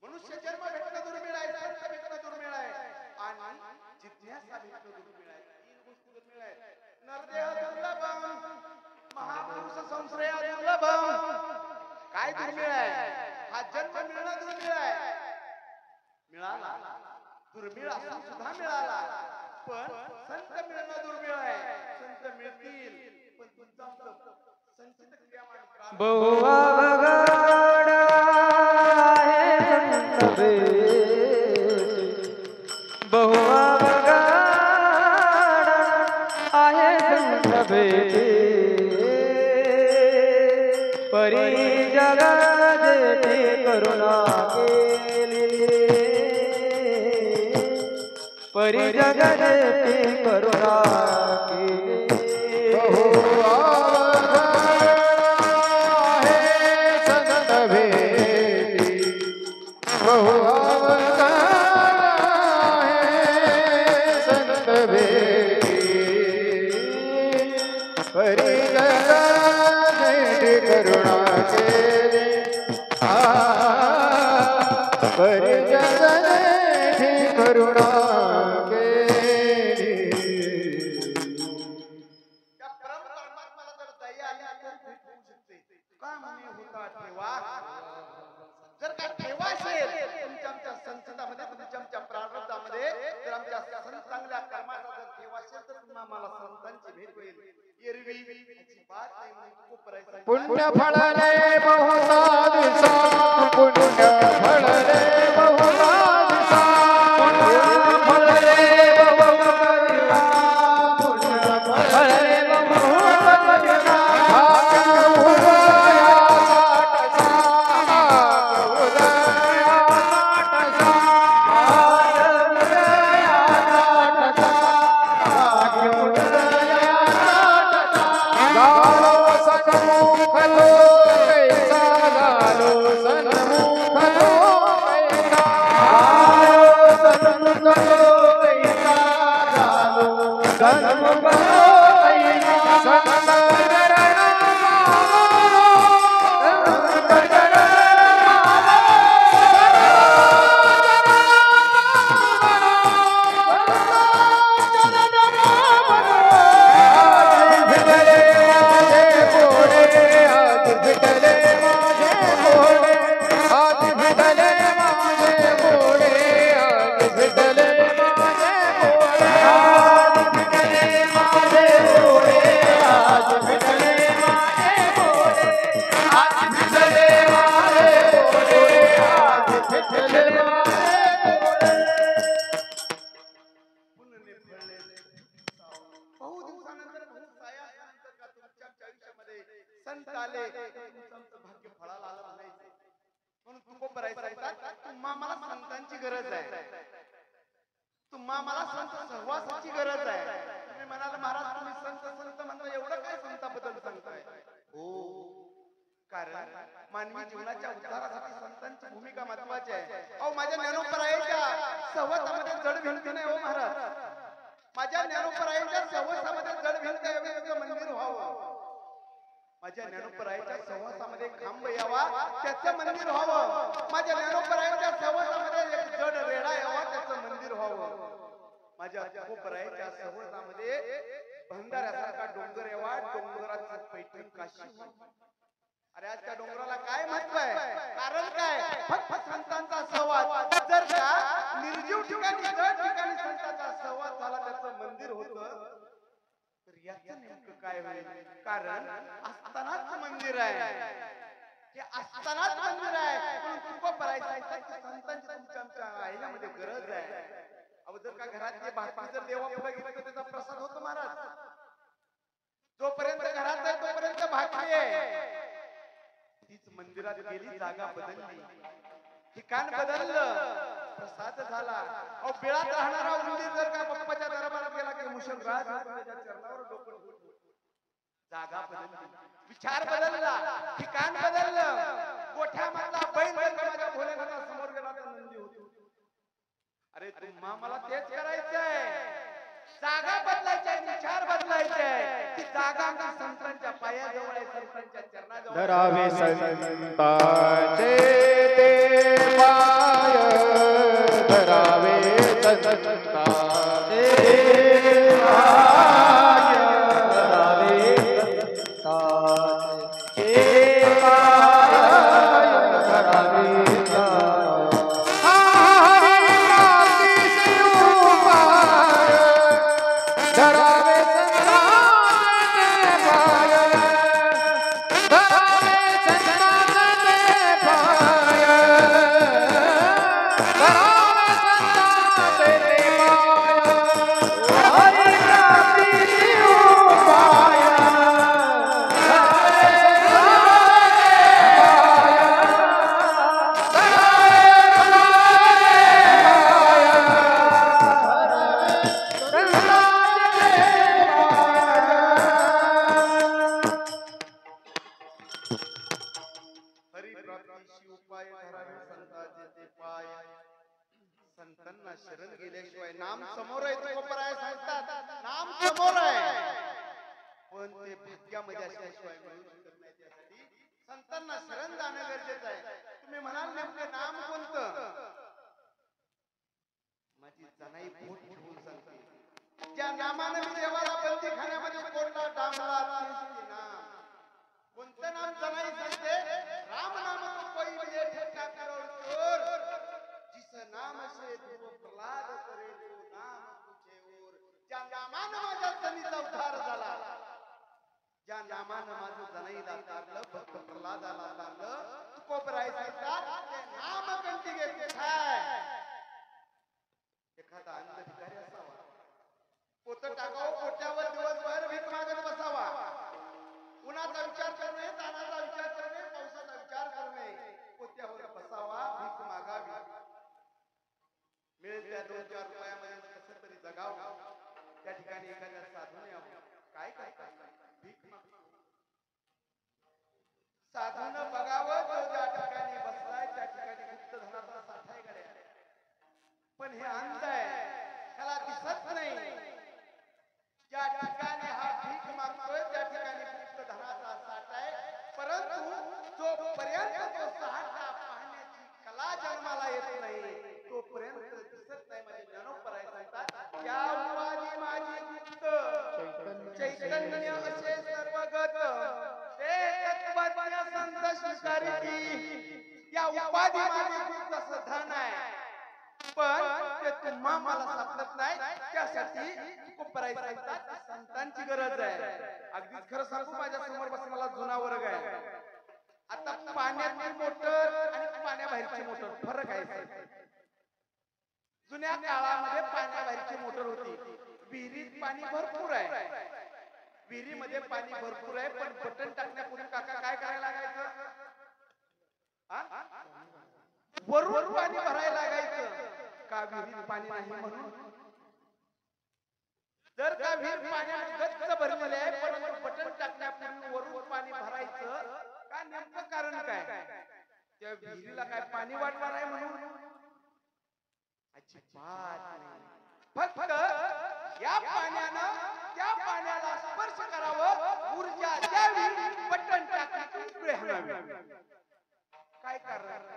मनुष्य जन्म भेटणं दुर्मिळ आहे, संत भेटणं दुर्मिळ आहे आणि जिज्ञासा भेटणं दुर्मिळ आहे. तीन गोष्टी दुर्मिळ आहेत. नरदेह दुर्लभम, महापुरुष संश्रय दुर्लभम. काय दुर्मिळ आहे? हा जन्म मिळणं दुर्मिळ आहे. मिळाला, दुर्मिळ असून सुद्धा मिळाला. पण संत मिळणं दुर्मिळ आहे. संत मिळतील बहुवा बगाड आहे संत भेटी, बहुवा बगाड आहे संत भेटी, परी जगा जेठी करुणा केली, परी जगा जेठी करुणा केली, बहुवा परी जगा जेठी करुणा केली, परी जगा जेठी करुणा केली. त्या परम परमात्म्याला जर दया आली तर भेट होऊ शकते. का म्हणे होता ठेवा, जर का ठेवा असेल तुमच्या आमच्या संस्कृतामध्ये, तुमच्या आमच्या प्रारब्धामध्ये, जर आमच्या संत चांगल्या कर्माचा जर ठेवा असेल तर तुम्हाला संतांची भेट होईल. एरवी अजिबात नाही म्हणून खूप करायचं. पुण्य फळले बहुता दिसा, पुण्य फळले बहुता दिसा, पुण्य फळले बहुता दिसा, पुण्य फळले बहुता दिसा, भाग्य उदया साठसा, उदया साठसा, भाग्य उदया साठसा, भाग्य उदया गालो सन्मुख लो कैसा, गालो सन्मुख लो कैसा, गालो सन्मुख लो कैसा, गालो सन्मुख लो कैसा, संकटहरण संत आले तुमचं भाग्य फळाला आलं म्हणायचं. म्हणून तुकोबराय सांगतात तुम्हा मला संतांची गरज आहे, तुम्हा मला संत सहवासाची गरज आहे. तुम्ही म्हणाल महाराज तुम्ही संत संत म्हणता, एवढं काय संताबद्दल सांगताय? हो, कारण मानवी जीवनाच्या उद्धारासाठी संतांची भूमिका महत्वाची आहे. अहो माझ्या ज्ञानोपरायच्या सहवासामध्ये जड भिंती नाही हो महाराज, माझ्या ज्ञानोपरायच्या सहवासामध्ये जड भिंती ऐवजी मंदिर व्हावं, माझ्या ज्ञानोपरायच्या सहवासामध्ये खांब यावा त्याचं मंदिर व्हावं, माझ्या ज्ञानोपरायच्या सहवासामध्ये एक जड रेडा यावा त्याचं मंदिर व्हावं, माझ्या ज्ञानोपरायच्या सहवासामध्ये भंडाऱ्यासारखा डोंगर यावा, डोंगराचं पैठण काशी व्हावं. अरे आज त्या डोंगराला काय महत्व आहे? कारण काय? फक्त संतांचा सहवास. जर का निर्जीव ठिकाणी जड ठिकाणी संतांचा सहवास झाला त्याचं मंदिर होतं, याचं नेमकं काय होईल? कारण असतानाच मंदिर आहे, हे असतानाच मंदिर आहे. म्हणून तुकोबराय सांगतात की संतांची तुमच्या आमच्या आईमध्ये गरज आहे. अहो जर का घरातली भाकरी जर देवापुढे गेली तर त्याचा प्रसाद होतो महाराज. जोपर्यंत घरात आहे तोपर्यंत भाकरी आहे. तीच मंदिरात गेली, जागा बदलली, ठिकाण बदललं, प्रसाद झाला. अहो बिळात राहणारा उंदीर जर का बाप्पाच्या दरबारात गेला की मुशलराज त्याच्या चरणावर डोकं ठेवतो. जागा बदलली, विचार बदलला, ठिकाण बदललं. गोठ्यामधला बैल जर का माझ्या भोलेनाथा समोर गेला तर नंदी होतो. अरे तुम्हा मला तेच करायचंय, जागा बदलायची आहे, विचार बदलायचे आहे. ती जागा आमच्या संतांच्या पायाजवळ आहे, संतांच्या चरणाजवळ. धरावे संतांचे ते पाय, धरावे संतांचे पाय, धरावे संतांचे पाय, धरावे धरावे संतांचे पाय, संतांना शरण गेल्याशिवाय नाम समोर आहे तुकोबराय सांगतात नाम समोर आहे पण ते भाग्यामध्ये असल्याशिवाय मिळू शकत नाही. त्यासाठी संतांना शरण जाणं गरजेचं आहे. तुम्ही म्हणाल नेमकं नाम कोणतं? माझी जनाई पोट घेऊन सांगते ज्या नामाने मी देवाला बंदीखान्यामध्ये कोणला डांबला तेच ते नाम. कोणतं नाम जनाई सांगते? राम नाम तो कोई मिले ठेका करो चोर जिस नाम से देव प्रहलाद करे तो नाम तुझे और. ज्या नामानं माझ्या जनीचा उद्धार झाला, ज्या नामानं माझं जनाईला तारलं, भक्त प्रल्हादाला तारलं, तुकोबराय सांगतात ते नाम कंठी घेते काय. एखादा अंध भिकारी असावा, पोत टाकावं पोट्यावर दिवसभर भीक मागत बसावा, उन्हाचा विचार करणे, तानाचा विचार करणे, पावसाचा विचार करणे, पोत्यावर बसावा, भीक मागावी, मिळेल त्या 2-4 रुपयामध्ये कसं तरी जगावं. त्या ठिकाणी एखाद्या साधूने काय काय काय भीक मागतो. साधूनं बघावं तो ज्या ठिकाणी बसलाय त्या ठिकाणी गुप्तधनाचा साठा आहे गड्या, पण हे अंध आहे, त्याला दिसत नाही. ज्या ठिकाणी हा भीक मागतोय त्या ठिकाणी गुप्तधनाचा साठा आहे, परंतु जोपर्यंत तो साठा पाहण्याची कला जन्माला येत नाही तोपर्यंत दिसत नाही. म्हणजे ज्ञानोबराय सांगतात या उपाधी माझी गुप्त चैतन्य असे सर्वगत ते तत्वज्ञ संत स्वीकारिती. या उपाधी माझी गुप्त असं धन आहे, पण ते तुम्हा मला सापडत नाही. त्यासाठी तुकोबराय सांगतात संतांची गरज आहे. अगदीच खरं सांगू, माझ्या समोर बसलेला जुना वर्ग आहे. आता पाण्यातली मोटर आणि पाण्याबाहेरची मोटर फरक आहे. जुन्या काळामध्ये पाण्याबाहेरची मोटर होती, विहिरीत पाणी भरपूर आहे, विहिरीमध्ये पाणी भरपूर आहे, पण बटन टाकण्यापूर्वी काका काय करायला लागायचं? वरून पाणी भरायला लागायचं का विहिरीत पाणी नाही म्हणून. जर का विहीर पाण्याने गच्च भरलेले आहे परंतु बटन टाकण्यापूर्वी वरून पाणी भरायचं का, नेमकं कारण काय? त्या विहिरीला काय पाणी वाटणार आहे म्हणून? अजिबात नाही. फक्त या पाण्यानं त्या पाण्याला स्पर्श करावं, ऊर्जा द्यावी, बटन टाकायचं, उकळे हाणावे. काय कारण?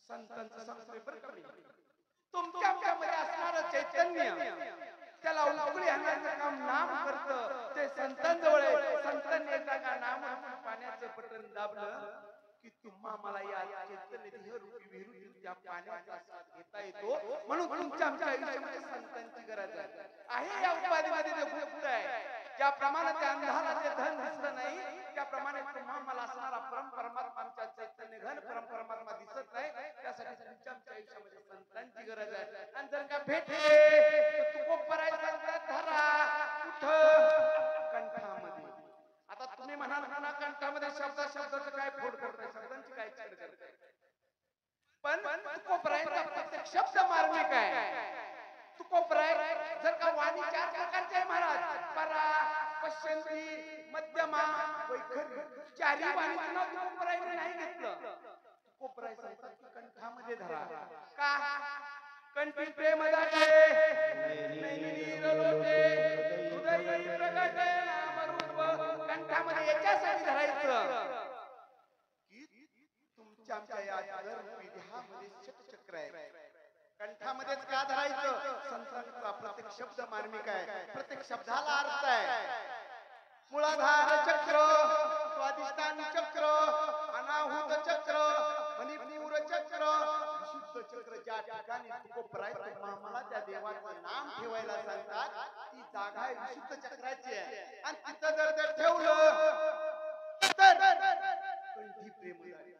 संतांचं संस्कृती बरं कमी. तुमच्यामध्ये असणारं चैतन्य त्याला उकळी हाणायचं काम नाम करतं. ते संतांजवळ आहे. संतांनी एकदा का नाम पाण्याचं बटन दाबलं की तुम्हा मला या चैतन्य देह रूपी विहिरीतून त्या पाण्याचा स्वाद घेता येतो. म्हणून तुमच्या आमच्या आयुष्यामध्ये संतांची गरज आहे. या उपाधीमध्ये ते गुप्त आहे. ज्याप्रमाणे त्या अंधाला ते धन दिसलं नाही त्याप्रमाणे तुम्हा मला असणारा परमपरमात्मा आमच्या चैतन्य घन परमपरमात्मा दिसत नाही. त्यासाठी तुमच्या आमच्या आयुष्यामध्ये संतांची गरज आहे. आणि जर का भेटले तुकोबराय सांगतात धरा कुठं? कंठामध्ये. आता तुम्ही म्हणाल ना कंठामध्ये शब्दाचं काय फोड करताय, शब्दांची काय छेड करताय, पण तुकोबरायचा प्रत्येक शब्द मार्मिक आहे. तुकोबराय जर का वाणी 4 प्रकारची आहे महाराज, परा, पश्चंती, मध्यमा, वैखरी, 4ही वाणीचं नाव तुकोबरायने नाही घेतलं. तुकोबराय सांगतात कंठामध्ये धरा का? कंठी प्रेम दाटे नैनी लोटे हृदय प्रगटे नाम रूप. कंठामध्ये याच्यासाठी धरायचं की तुमच्या आमच्या या देहामध्ये शतचक्र आहे. कंठामध्येच का धरायचं? संतांचा प्रत्येक शब्द मार्मिक आहे, प्रत्येक शब्दाला अर्थ आहे. मूलाधार चक्र, स्वादिष्टान चक्र, अनाहुत चक्र, मणिपूर चक्र, विशुद्ध चक्र. ज्या ठिकाणी तुकोबराय तुम्हाला त्या देवाचं नाम ठेवायला सांगतात ती जागा आहे विशुद्ध चक्राची आहे. आणि तिथं जर ते ठेवलं तर कंठी प्रेम झाली.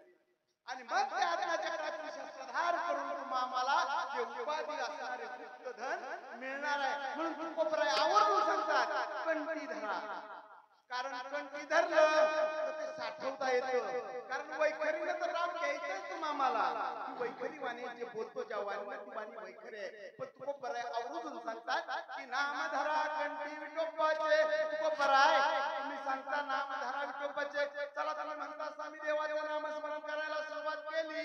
आणि मग त्या आत्मचक्राची शस्त्रधार करून तुम्हाला जे उपाधी असणारे गुप्तधन मिळणार आहे. म्हणून तुकोबराय आवर्जून सांगतात कंठी धरा. कारण कंठी धरलं तर ते साठवता येतं. कारण वैखरीनं तर नाम घ्यायचंच तुम्हाला. वैखरी वाणी जे बोलतो ज्या वाणीला ती वाणी वैखरी आहे. पण तुकोबराय आवर्जून सांगतात की नाम धरा कंठी विठोबाचे. तुकोबराय तुम्ही सांगता नाम धरा विठोबाचे. चला तुम्ही म्हणता आम्ही देवाचे नामस्मरण करायला सुरुवात केली,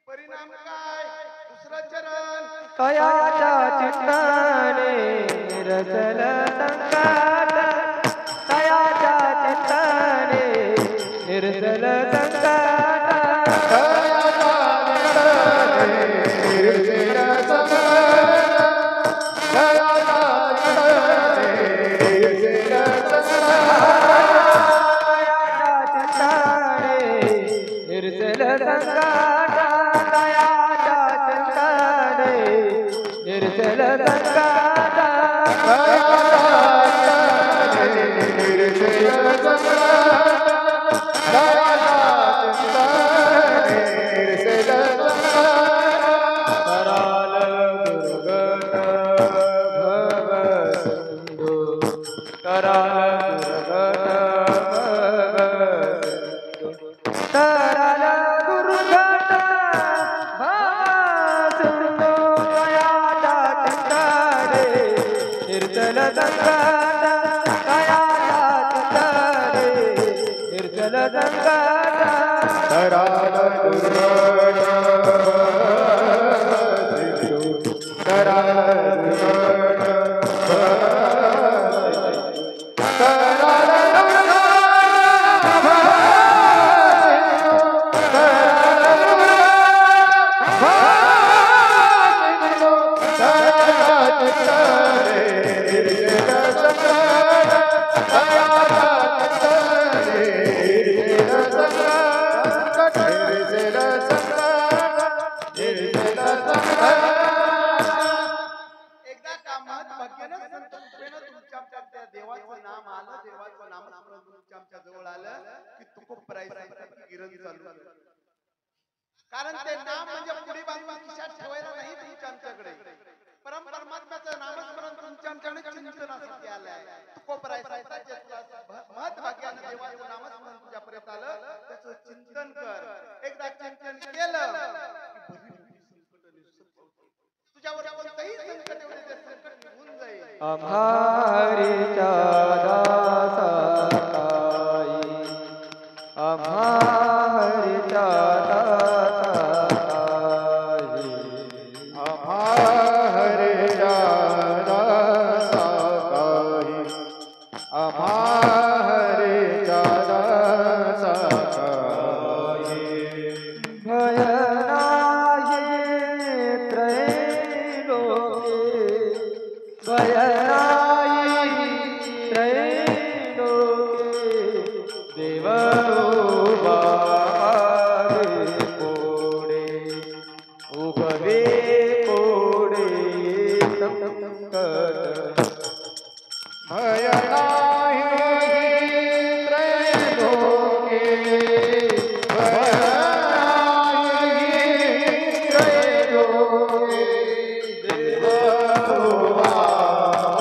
परिणाम काय? दुसरं चरण कयाच्या चिंताने रचल संकट कयाच्या चिंताने निर्जल संकट निर्जल संकट कयाच्या चिंताने निर्जल संकट कराल दुर्गत भासुंदो कयाच्या चिंताने निर्जल संकट कयाच्या चिंताने निर्जल संकट कराल दुर्गत कराल एकदा कामात भाग्यानं संत कृपेनं तुमच्या त्या देवाचं नाम आलं, देवाचं नामस्मरण तुमच्या आमच्या जवळ आलं की तुकोबरायचं गिरण चालू झालं. कारण ते नाम म्हणजे पुढे बांधून खिशात ठेवायला नाही तुमच्या आमच्याकडे. परमात्म्याचं नामस्मरण तुमच्या आमच्याकडे चिंतनासाठी आलंय. तुकोबरायचं महत् भाग्यानं देवाचं नामस्मरण तुझ्यापर्यंत आलं, त्याचं चिंतन कर. एकदा चिंतन केलं तुझ्यावर कोणतंही संकट येऊ दे, ते संकट निघून जाईल. आम्हारीच्या दासाई आम्हारीच्या दासाई हरेच्या दासाई हरेच्या दासाई भय नाही त्रैलोके भय नाही त्रैलोके देव उभा आहे कोडे उभवे कोडे संकट भय नाही त्रैलोके भय नाही त्रैलोके देव उभा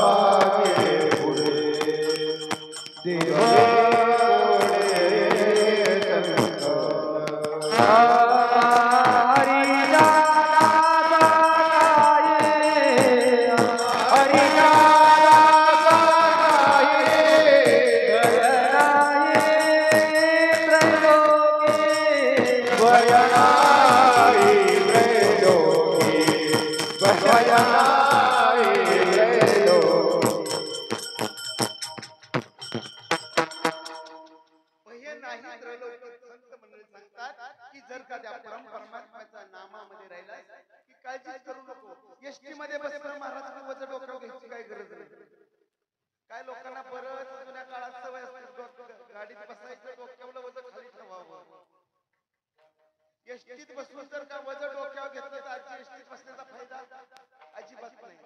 आहे पुढे देव भय नाही त्रैलोक्यात. संत मंडळी सांगतात की जर का त्या परमात्म्याच्या नामामध्ये राहिला की काळजीच करू नको. एसटी मध्ये बसलं महाराज वजन डोक्यावर घ्यायची काही गरज नाही. काय लोकांना बरंच जुन्या काळात सवय असते गाडीत बसायचं डोक्यावर वजन खाली ठेवावं. एसटीत बसून जर का वजन डोक्यावर घेतलं तर आजची एसटीत बसण्याचा फायदा अजिबात नाही.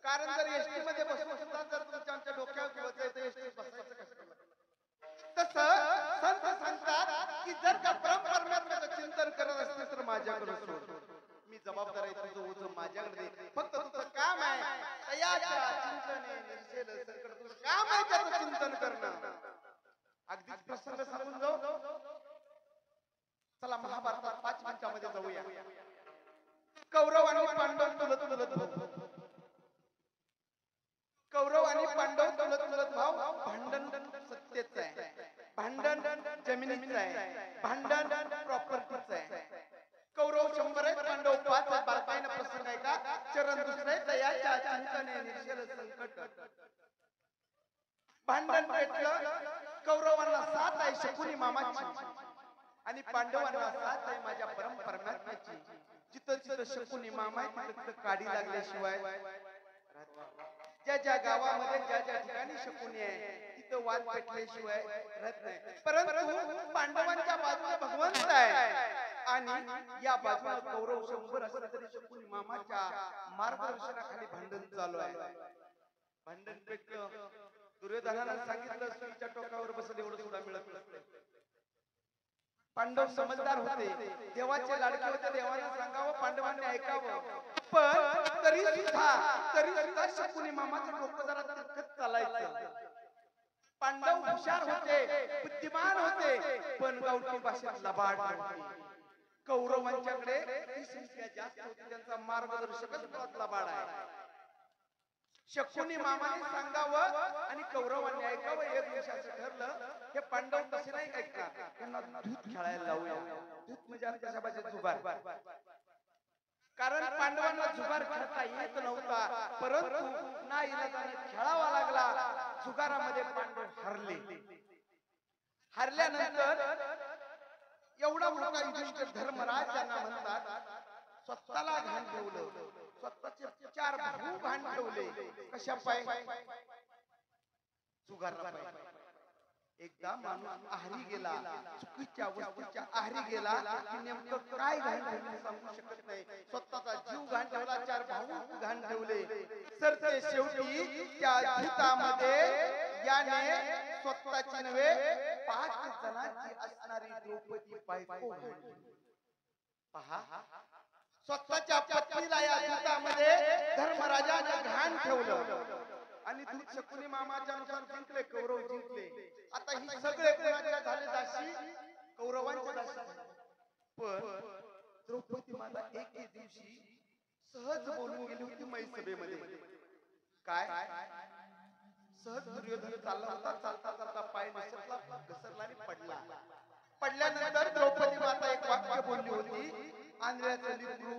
कारण जर एसटी मध्ये बसून सुद्धा जर तुमच्या आमच्या डोक्यावर वजन येतं एसटीत बसायचं कशाला. तसं संत सांगतात की जर का परमात्म्याचं चिंतन करत असते तर माझ्याकडे सोड. मी जबाबदारी तुझं ओझं माझ्याकडे दे. फक्त तुझं काम आहे तयाच्या चिंतने निर्जल संकट. तुझं काम आहे त्याचं चिंतन करणं. अगदीच प्रसंग सांगून जाऊ. चला महाभारतात 5 मिनिटांमध्ये जाऊया. कौरव आणि पांडव तुलत कौरव आणि पांडव तुलत भाव. भांडण सत्तेचं आहे, भांडण जमिनीचं आहे, भांडण प्रॉपर्टीचं आहे. कौरव 100 आहेत, पांडव 5 आहेत. बारकाईनं प्रसंग आहे का चरण दुसरे दयाच्या चिंतने निर्जल संकट. भांडण पेटलं, कौरवांना साथ आहे शकुनी मामाची आणि पांडवांना साथ आहे माझ्या परमात्म्याची. जिथं जिथं शकुनी मामा आहे तिथं काडी लागल्याशिवाय, ज्या ज्या गावामध्ये ज्या ज्या ठिकाणी शकुनी आहे तिथं वाद पेटल्याशिवाय राहत नाही. परंतु पांडवांच्या बाजूला भगवंत आहे आणि या बाजूला कौरव 100 असले तरी शकुनी मामाच्या मार्गदर्शनाखाली भांडण चालू आहे. भांडण पेटलं, दुर्योधनानं सांगितलं सुईच्या टोकावर बसले एवढं सुद्धा मिळत नसतं. पांडव समजदार होते, देवाचे लाडके होते, देवानं सांगावं पांडवांनी ऐकावं. पण तरी सुद्धा शकुनी मामाचं डोकं जरा तिरकत चालायचं. पांडव हुशार होते, बुद्धिमान होते, पण गावठी भाषेत लबाड होते. कौरवांच्याकडे ती संख्या जास्त होती, त्यांचा मार्गदर्शकच मुळात लबाड आहे. शकुनी मामाने सांगावं आणि कौरवांनी ऐकावं. एक दिवसाचं ठरलं, हे पांडव कसे नाही ऐकणार, त्यांना दूध खेळायला लावूया. दूध म्हणजे आमच्या भाषेत जुगार. कारण पांडवांना जुगार खेळता येत नव्हता, परंतु नाईलाजाने खेळावा लागला. जुगारामध्ये पांडव हरले. हरल्यानंतर एवढा मोठा युधिष्ठिर धर्मराज यांना म्हणतात, स्वतःला घाण ठेवलं, स्वतःचे 4 भाऊ घाण ठेवले. कशा पाय? जुगारला पाय. एकदा माणूस आहारी गेला, चुकीच्या वस्तूच्या आहारी गेला की नेमकं काय घाण ठेवले सांगू शकत नाही. स्वतःचा जीव घाण ठेवला, 4 भाऊ घाण ठेवले. तर ते शेवटी त्या युद्धामध्ये याने स्वतःची नव्हे 5 जणांची असणारी द्रौपदी बायको पहा. स्वतःच्या पत्नीला या युद्धामध्ये धर्मराजाने घाण ठेवलं आणि दूध शकुनी मामाच्या नुसार जिंकले, कौरव जिंकले. आता ही सगळे कोणाच्या झाले दासी? कौरवांच्या दासी. पण द्रौपदी माता एके दिवशी सहज बोलून गेली होती मैसभेमध्ये. काय? सहज दुर्योधन चालला होता, चालता चालता पाय निसटला, घसरला आणि पडला. पडल्यानंतर द्रौपदी माता एक वाक्य बोलली होती, आंधळ्याचं लेकरू.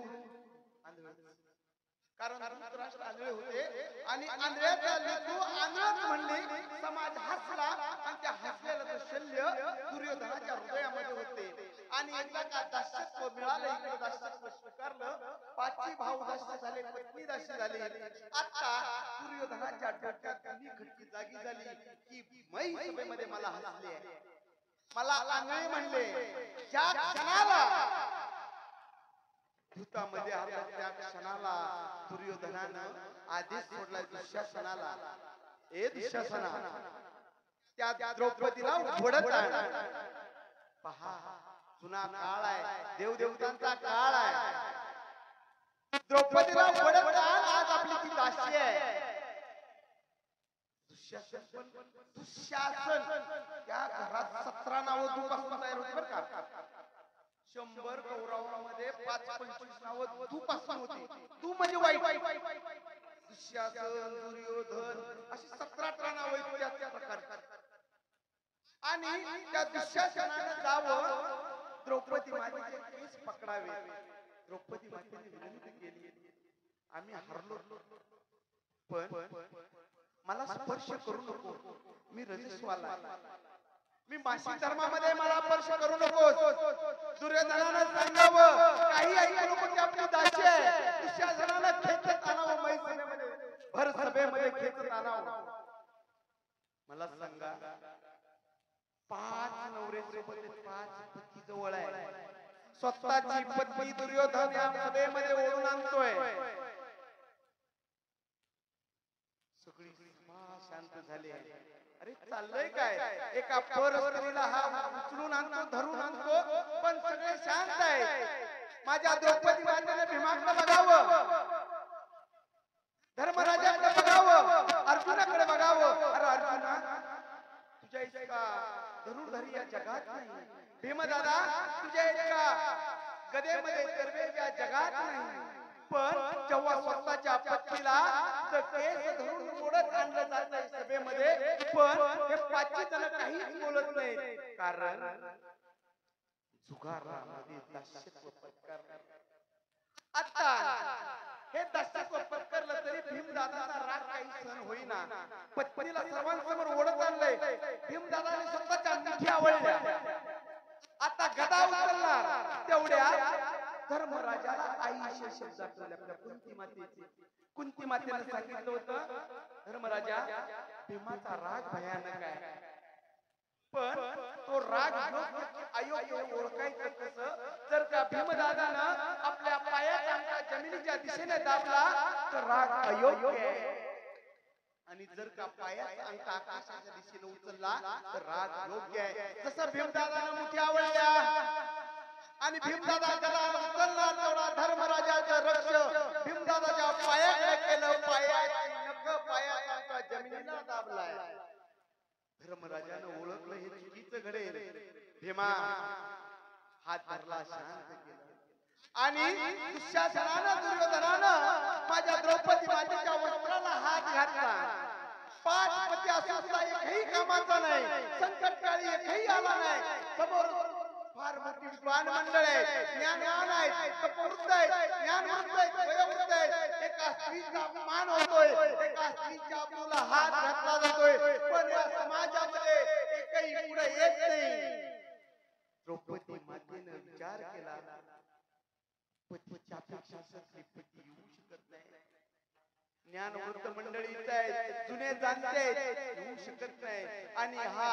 कारण धृतराष्ट्र आंधळे होते आणि आंधळ्याचं लेकरू आंधळच म्हणले. समाज हसला आणि त्या हसलेलं शल्य दुर्योधनाच्या हृदयामध्ये होते. आणि एकदा का दास्यत्व मिळालं, इकडे दास्यत्व स्वीकारलं, 5 भाऊ दास्य झाले, पत्नी दासी झाली. आता दुर्योधनाच्या डोक्यात खटकी जागी झाली की मै सभेमध्ये मला हसले आहे, मला आंधळे म्हणले. ज्या क्षणाला युद्धामध्ये आला त्या क्षणाला दुर्योधनानं आदेश सोडला दुःशासनाला, ए दुःशासना, त्या द्रौपदीला घोडत आण. पहा, जुना काळ आहे, देवदेवतांचा काळ आहे. द्रौपदीला घोडत आण, आज आपली ती दासी आहे. दुःशासन त्या घरात 17 नावं दुपासून तयार होती बरं का. 100 कौरवांमध्ये 5-25 नावं दुपासून होती. तू म्हणजे वाईट. दुःशासन, दुर्योधन अशी 17-18 नावं त्या प्रकारची. आणि त्या दुःशासनानं जावं, द्रौपदी मातेचे केस पकडावे. द्रौपदी मातेने विनंती केली, आम्ही हरलो, पण मला स्पर्श करू नको, मी रजस्वाला, मी मासिक धर्मामध्ये, मला स्पर्श करू नकोस. दुर्योधनानं सांगावं, काही ऐकू नको, ती आपली दासी आहे. दुःशासनानं खेचत आणावं मैसभेमध्ये, भर सभेमध्ये खेचत आणावं. मला सांगा, 5 नवरे सोबत 5 पत्नी जवळ आहे, स्वतःची पत्नी दुर्योधन या सभेमध्ये ओढून आणतोय. सगळी शांत झाली आहे. अरे चाललंय काय? एका परस्त्रीला हा उचलून आणतो, धरून आणतो, पण सगळे शांत आहेत. माझ्या द्रौपदी मातेने भीमाकडे बघावं, धर्मराजाकडे बघावं, अर्जुनाकडे बघावं. अरे अर्जुना, तुझ्या इतका धनुर्धरी या जगात नाही. भीमदादा, तुझ्या इतका गदेमध्ये तरबेज या जगात नाही. पण जेव्हा स्वतःच्या पत्नीला केस धरून ओढत आणलं जात सभेमध्ये, पण हे 5 जण काहीच बोलत नाही. कारण जुगारामध्ये दास्यत्व पत्करणार. आता हे दास्यत्व भीमदादाचा राग काही सहन होईना. पत्नीला सर्वांसमोर ओढत आणलंय. भीमदादाने स्वतःच्या मुठी आवळल्या. आता गदा उचलणार तेवढ्या धर्मराजाला आईशी शब्द आठवले आपल्या कुंती मातेचे. कुंती मातेने सांगितलं होतं, धर्मराजा भीमाचा राग भयानक आहे, पण तो राग योग्य की अयोग्य ओळखायचं कसं? जर का भीमदादानं आपल्या पायाचा अंगठा जमिनीच्या दिशेने दाबला तर राग अयोग्य आहे, आणि जर का पायाचा अंगठा आकाशाच्या दिशेने उचलला तर राग योग्य आहे. जसं भीमदादानं मुठी आवळल्या आणि भीमदादा गदा उचलला तेवढा धर्मराजाचं रक्ष भीमदादाच्या पायाकडे केलं. पायाची नख पायाचा अंगठा जमिनीला दाबलाय. धर्मराजानं ओळखलं हे चुकीचं घडेल. भीमा हात धरला, शांत केलं, आणि दुःशासनानं दुर्योधनानं माझ्या द्रौपदी मातेच्या वस्त्राला हात घातला. 5 पती असून सुद्धा एकही कामाचा नाही, संकटकाळी एकही आला नाही. समोर फार मोठी विद्वान मंडळ आहे, ज्ञानवान आहे, तपवृत्त आहे, ज्ञानवृत्त आहे, वयोवृत्त आहे. एका स्त्रीचा अपमान होतोय, एका स्त्रीच्या अब्रूला हात घातला जातोय, पण या समाजामध्ये एकही पुढे येत नाही. द्रौपदी मातेनं विचार केला, पतीच्या अपेक्षा सगळी पती येऊ शकत नाही. ज्ञानवृत्त मंडळी इथे आहेत, जुने जाणते आहेत, येऊ शकत नाही. आणि हा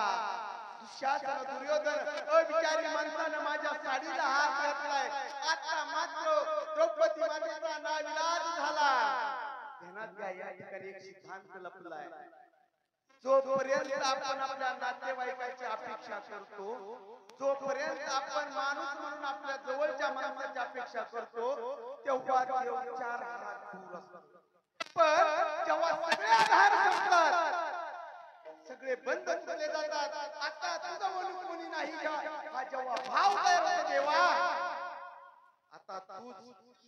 दुःशासन दुर्योधन अविचारी माणसानं माझ्या साडीला हात घातलाय. आता मात्र द्रौपदी मातेचा नाविलाज झाला. ध्यानात घ्या, या ठिकाणी एक सिद्धांत लपलाय. जोपर्यंत आपण आपल्या नातेवाईकाची अपेक्षा करतो, जोपर्यंत आपण माणूस म्हणून आपल्या जवळच्या माणसाची अपेक्षा करतो, तेव्हा देव 4 हात दूर असतो. पण जेव्हा सगळे आधार संपतात, सगळे बंद केले जातात, आता तुझं म्हणून कोणी नाही, हा जेव्हा भाव तयार होतो देवा, आता तूच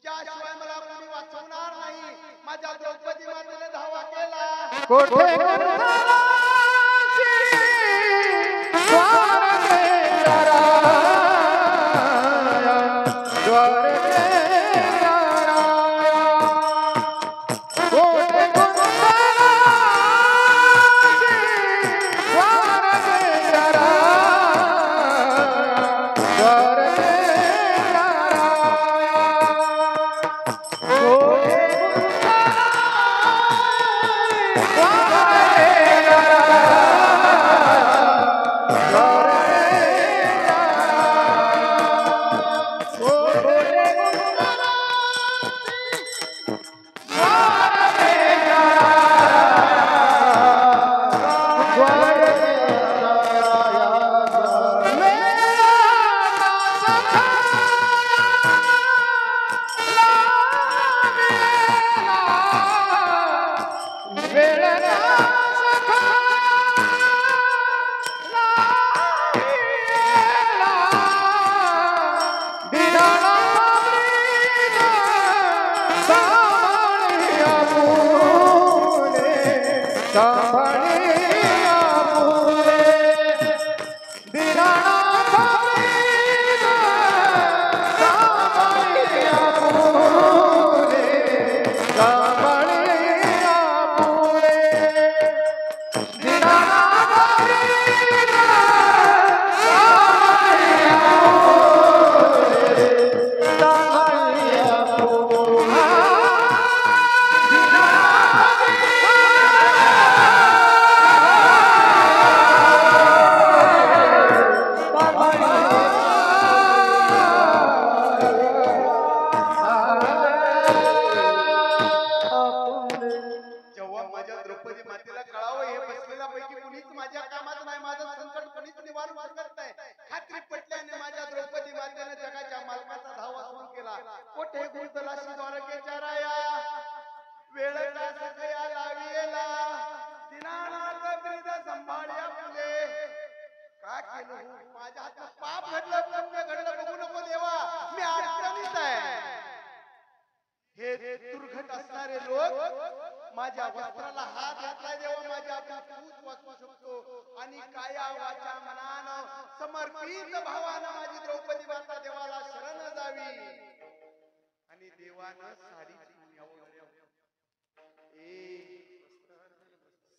ज्याशिवाय मला कोणी वाचवणार नाही. माझ्या द्रौपदी मातेने धावा केला. माझ्या वस्त्राला हात घातलाय देवा, माझ्या तूच वाचू शकतो. आणि काया वाचा मनानं समर्पित भावानं माझी द्रौपदी माता देवाला शरण जावी. आणि देवानं साडी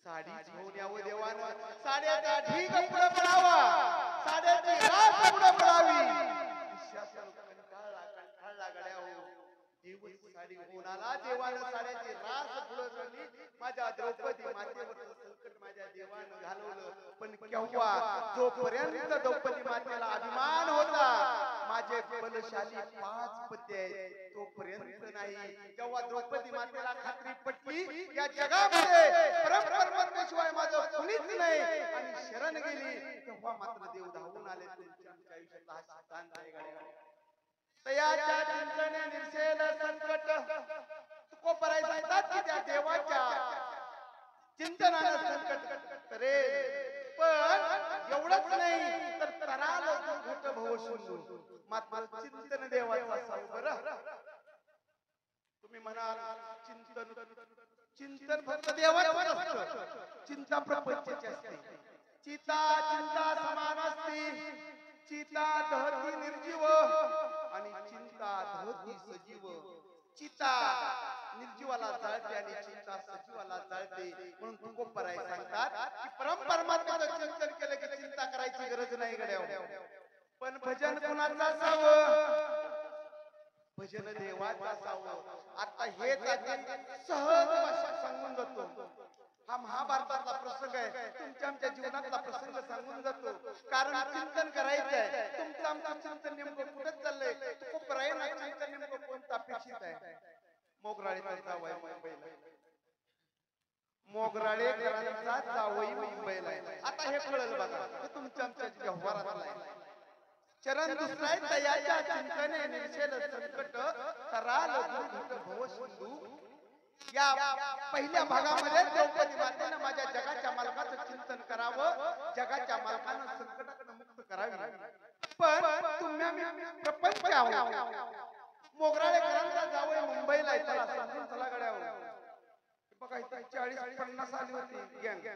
साडीच घेऊन यावं देवानं, साड्याचा ढीग पुढे पडावा, साड्याची रास पुढे पडावी. विश्वासानं कंटाळला गड्या हो. देवच साडी घेऊन आला, देवानं साड्याची रास पुढे चढली. माझ्या द्रौपदी मातेवर संकट माझ्या देवानं घालवलं. पण केव्हा, जोपर्यंत द्रौपदी मातेला अभिमान होता माझे बलशाली 5 पती आहेत, तोपर्यंत नाही. जेव्हा द्रौपदी मातेला खात्री पटली या जगामध्ये परमेश्वराशिवाय माझं कुणीच नाही आणि शरण गेली, तेव्हा मात्र देव धावून आले. तुमच्या आयुष्यातला हा सिद्धांत आहे गड्या. तयाच्या चिंतने निरसेल संकट, तुकोबराय सांगतात की त्या देवाच्या चिंतनानं संकट करेल. पण एवढंच नाही तर तराल घट भवशून्य, मात्र चिंतन देवाचं असावं. बरं तुम्ही म्हणाल चिंतन, चिंतन फक्त देवाचं असतं, चिंता प्रपंचाची असते. चिता चिंता समान असते, चिता दहती निर्जीव आणि चिंता दहती सजीव. चिता निर्जीवाला जाळते आणि चिंता सजीवाला जाळते. म्हणून तुकोबराय सांगतात की परमात्म्याचं चिंतन केलं की चिंता करायची गरज नाही गड्या. पण भजन कुणाचं असावं? भजन देवाचं असावं. आता हेच सहज भाषेत सांगून जातो. हा महाभारतातला प्रसंग आहे, तुमच्या आमच्या जीवनातला प्रसंग सांगून जातो. कारण चिंतन करायचं आहे. तुमचं आमचं चिंतन नेमकं कुठं चाललंय? तुकोबराय चिंतन नेमकं कोणतं अपेक्षित आहे? मोगराळेचा जावई मुंबईला, मोगराळेकरांचा जावई मुंबईला आहे. आता हे कळलं बघा, हे तुमच्या आमच्या व्यवहारातलं आहे. चरण दुसराय तयाच्या चिंतने निरसेल संकट, तराल घट भवसिंधू. या पहिल्या भागामध्ये द्रौपदी मातेनं माझ्या जगाच्या मालकाचं चिंतन करावं, जगाच्या मालकानं संकटातून मुक्त करावी. पण तुम्ही प्रपंच आहोत. मोगराळेकरांचा जावई मुंबईला आहे, चला समजून चला गड्यावर. बघा इथे 40-50 आली होती गँग,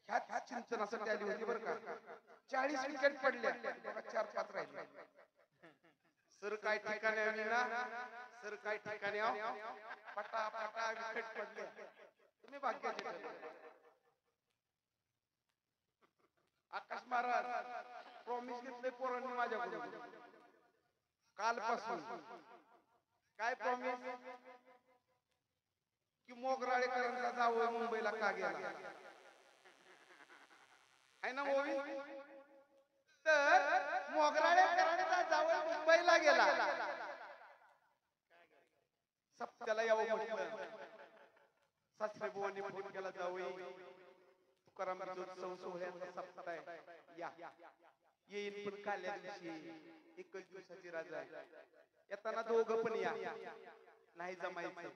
ह्या चिंतनासाठी आली होती बरं का. 40 विकेट पडल्या, बघा 4-5 राहिले. सर काय ठिकाणी आली ना, सर काय ठिकाणी पटा पटा विकेट पडले. तुम्ही भाग्याचे ठरले. आकाश महाराज प्रॉमिस घेतले पोरांनी माझ्याकडून कालपासून. काय प्रॉमिस? की मोगराळेकरांचा जावई मुंबईला का गेला आहे ना मूवी? तर मोगराळेकरांचा जावई मुंबईला गेला, सप्त्याला यावं म्हटलं. सासरे बुवांनी फोन केला, जावई तुकाराम उत्सव सोहळ्याचा सप्ताह आहे, या येईल. पण काल्या दिवशी 1 दिवसाची राजा आहे, येताना दोघं पण या. नाही जमायचं,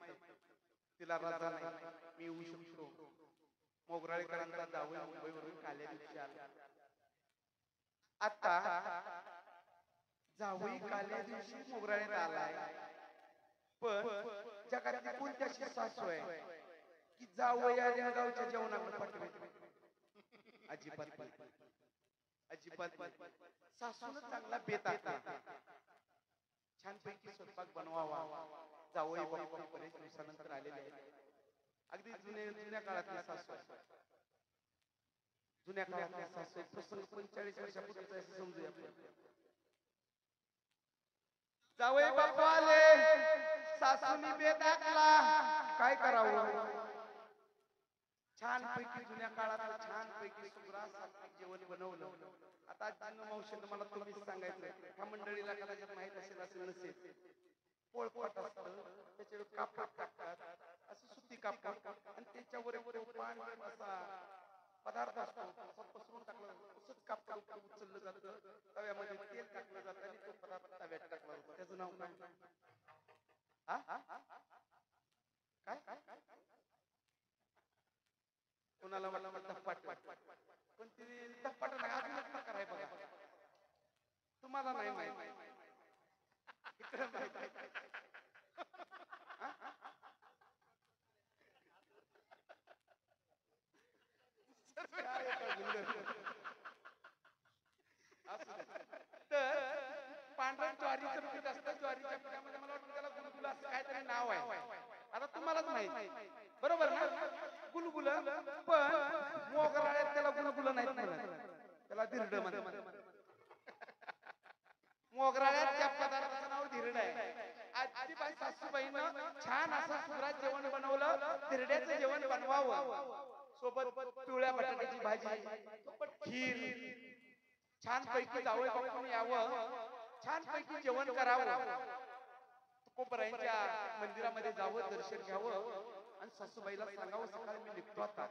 तिला राजा नाही, मी येऊ शकतो. मोगराळेकरांचा जावई मुंबईवरून काल्या दिवशी आला. आता जावई काल्या दिवशी मोगराळेत आलाय, पण जगात कोणत्या अशी सासू आहे की जावई या गावच्या जेवणाकडे पाठवते? अजिबात अजिबात. सासून चांगला बेत आखला, छानपैकी स्वयंपाक बनवावा. जावई बापू बरेच दिवसानंतर आलेले आहेत. अगदी जुन्या काळातली सासू, जुन्या काळातली सासू. प्रसंग 45 वर्षापूर्वीचा असं समजूया आपण. जावई बापू आले, सासूनी बेत आखला, काय करावं? छानपैकी जुन्या काळात छानपैकी सुग्रास जेवण बनवलं. आता आजीनं मावशीनं मला तुम्हीच सांगायचं, ह्या मंडळीला कदाचित माहित असेल असेल नसेल. पोळपाट असतं, त्याच्यावर कापड टाकतात, असं सुती कापड, आणि त्याच्यावर पांढर असा पदार्थ असतो, असा पसरून टाकला. तसंच कापड उचललं जातं, तव्यामध्ये तेल टाकलं जातं आणि तो पदार्थ तव्यात टाकला जातो. त्याचं नाव काय? काय कोणाला वाटलं धप्पाट? पण ती धप्पाट नाही, अजूनच प्रकार आहे बघा. तुम्हाला नाही माहिती, इकडे माहिती. तर पांढऱ्या ज्वारीचं पीठ असतं, ज्वारीच्या पिठामध्ये मला वाटतं त्याला गुलगुला असं काहीतरी नाव आहे. आता तुम्हालाच माहिती, बरोबर ना? गुलगुल पण मोगराळ्यात त्याला गुलगुल नाही म्हणत, त्याला धिरड म्हणतात. मोगराळ्यात त्या पदार्थाचं नाव धिरड आहे. आजीबाई सासूबाईनं छान असं सुरात जेवण बनवलं, धिरड्याचं जेवण बनवावं, सोबत पिवळ्या बटाट्याची भाजी, खीर, छान पैकी जावई बापून यावं, छान पैकी जेवण करावं, कोपरायांच्या मंदिरामध्ये जावं, दर्शन घ्यावं आणि सासूबाईला सांगावं सकाळी मी निघतो आता.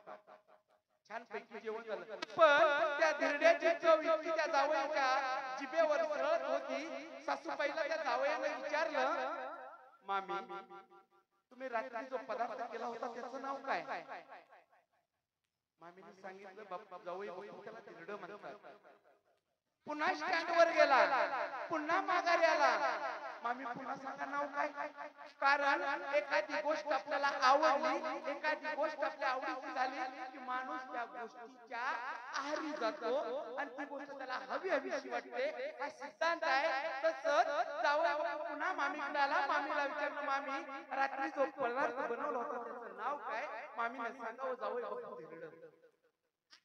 छान पैकी जेवण झालं, पण त्या धिरड्याची चव इतकी त्या जावयाच्या जिभेवर सरळ होती. सासूबाईला त्या जावयाने विचारलं, मामी तुम्ही रात्री जो पदार्थ केला होता त्याचं नाव काय? मामीने सांगितलं, बाप जावई बापू त्याला धिरड म्हणतात. पुन्हा स्टँड वर गेला, पुन्हा माघारी आला. मामी पुन्हा सांगा नाव काय? कारण एखादी गोष्ट आपल्याला आवडली, एखादी गोष्ट आपल्या आवडीची झाली की माणूस त्या गोष्टीच्या आहारी जातो आणि ती गोष्ट त्याला हवी हवीशी वाटते. हा सिद्धांत आहे. तसंच जावई पुन्हा मामीकडे आला. मामीला विचारलं, मामी रात्री जो पदार्थ बनवला होता त्याचं नाव काय? मामीने सांगावं जावई बापू धिरड.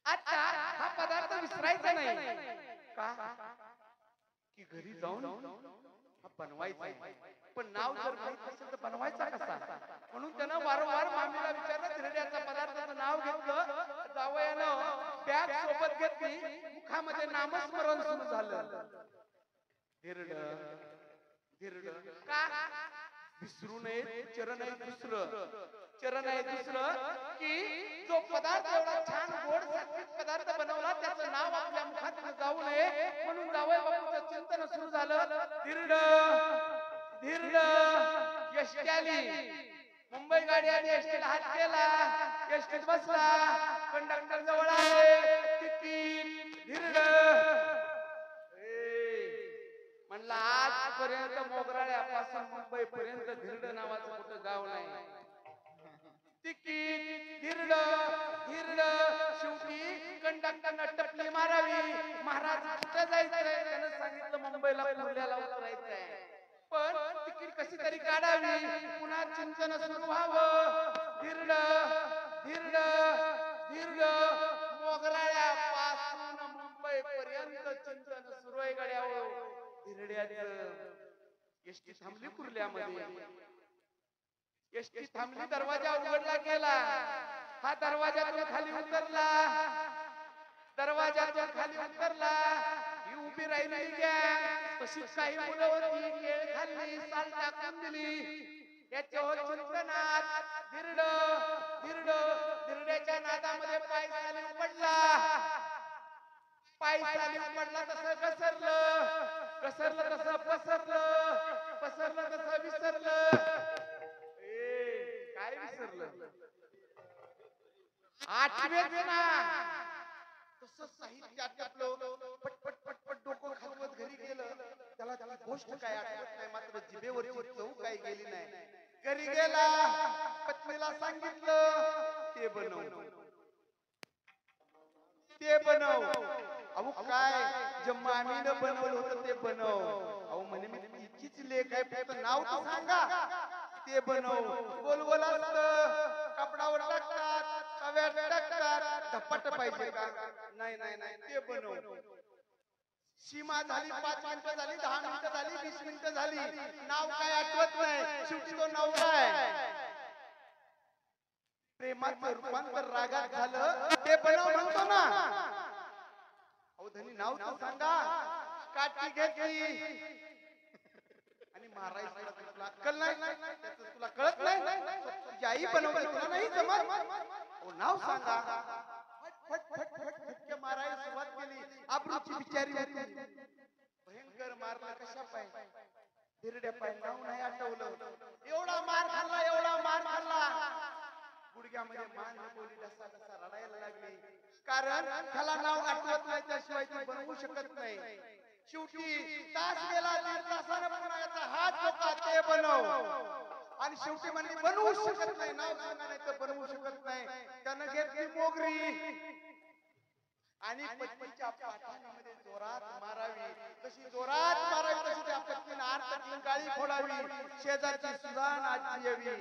आता हा पदार्थ विसरायचा नाही का, की घरी जाऊन हा बनवायचा आहे. पण नाव जर माहित असेल तर बनवायचा कसा? म्हणून त्यानं वारंवार मामीला विचारलं, धिरड्याच्या पदार्थाचं नाव घेतलं. जावयानं बॅग सोबत घेतली, मुखामध्ये नामस्मरण सुरू झालं, धिरड धिरड. का विसरू नये, चरण आहे दुसरं, चरण आहे दुसरं, की जो पदार्थ एवढा छान गोड सात्विक पदार्थ बनवला त्याचं नाव आपल्या मुखातून जाऊ नये, म्हणून जावई बापूचं चिंतन सुरू झालं. धिरड धिरड. एसटी आली, मुंबई गाडी आली, एसटीला हात केला, एसटीत बसला, कंडक्टर जवळ आले, तिकीट, धिरड. म्हणला आजपर्यंत मोगराळ्यापासून मुंबई पर्यंत धिरड नावाचं कुठं गाव नाही. तिकीट, धिरड धिरड. शेवटी कंडक्टरनं टपली मारावी. महाराज कुठं जायचंय? त्यानं सांगितलं मुंबईला पुण्याला उतरायचंय. पण तिकीट कशी तरी काढावी. पुन्हा चिंतन सुरू व्हावं. धिरड धिरड धिरड. मोगराळ्यापासून मुंबई पर्यंत चिंतन सुरू आहे गड्यावर. धिरड्याचं. एसटी थांबली कुर्ल्यामध्ये. एसटी थांबली, दरवाजा उघडला गेला. हा दरवाजातून खाली उतरला, दरवाजातून खाली उतरला. ही उभी राहिली गॅंग. तशीच काही मुलं होती, केळ खाल्ली, साल टाकून दिली. याच्यावर चिंतनात धिरड धिरड. धिरड्याच्या नादामध्ये पाय खाली उपडला, पाय खाली उपडला तसं घसरलं, घसरलं तसं पसरलं, पसरलं तसं विसरलं. काय विसरलं? आठवेच ना. तसं साहित्यात आपलं पटपट पटपट डोकं खालवत घरी गेलं. त्याला गोष्ट काय आठवत नाही, मात्र जिभेवरची चव काय गेली नाही. घरी गेला, पत्नीला सांगितलं, ते बनव ते बनव. अहो काय जे मामीनं बनवलं होतं ते बनव. अहो म्हणे मी तिचीच लेक आहे, फक्त नाव तर सांगा. ते बनव. गोल गोल असतं, कपडावर टाकतात, तव्यात टाकतात. धपाट पाहिजे का? नाही नाही नाही, ते बनव. सीमा झाली, 5 मिनिटं झाली, 10 मिनिटं झाली, 20 मिनिटं झाली, नाव काय आठवत नाही. शेवटी तो नवरा आहे. प्रेमाचं रूपांतर रागात झालं, ते बनव म्हणतो ना. अहो धनी नाव तर सांगा. काठी घेतली आणि मारायचं. तुला अक्कल नाही, तुला कळत नाही. तुझी आई बनवली, तुला नाही जमत. अहो नाव सांगा. फट फट फट फटके मारायला सुरुवात केली. आबरूची बिचारी होती, भयंकर मारला. कशा पाय? धिरड्या पाय. नाव नाही आठवलं. एवढा मार खाल्ला, एवढा मार खाल्ला, गुडघ्यामध्ये मान बोली, डसा डसा रडायला लागली. कारण त्याला नाव आठवत नाही, त्याशिवाय ती बनवू शकत नाही. शेवटी तास गेला, 1.5 तासानं पुन्हा याचा हात धोका, ते बनव. आणि शेवटी म्हणली बनवू शकत नाही. नाव सांगा नाही तर बनवू शकत नाही. त्यानं घेतली मोगरी आणि पत्नीच्या पाठीमध्ये जोरात मारावी. कशी जोरात मारावी तशी त्या पत्नीनं आत गाळी फोडावी. शेजारची सुजान आजी यावी.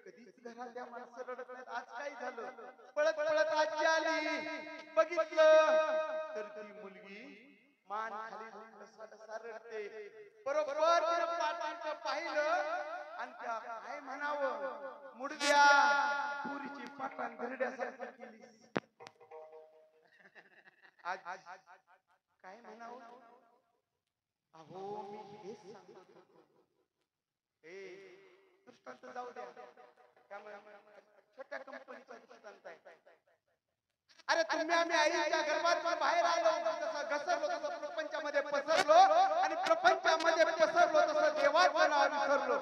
कधीच घरात त्या माणसं रडत नाहीत. आज काय झालं पळत पळत आजी आली बघितलं तर ती मुलगी मान खाली ढसा रडते बरोबर तिनं पाटांचं पाहिलं आणि त्या काय म्हणावं मुडद्या पुरीची पाटान घरड्यासारखी केली आज काय म्हणावं अहो मी हेच सांगतो हे दृष्टांत जाऊ द्या त्यामुळे छोट्या कंपनीचा दृष्टांत आहे अरे तुम्ही आम्ही आईच्या गर्भातून बाहेर आलो जसं घसरलो तसं प्रपंचामध्ये पसरलो आणि प्रपंचामध्ये पसरलो तसं देवाचं नाव विसरलो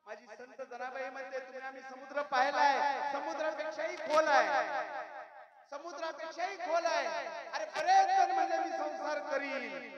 माझी संत जनाबाई म्हणते तुम्ही आम्ही समुद्र पाहिलाय समुद्रापेक्षाही खोल आहे समुद्रापेक्षाही खोल आहे अरे बरेच जण म्हणजे मी संसार करीन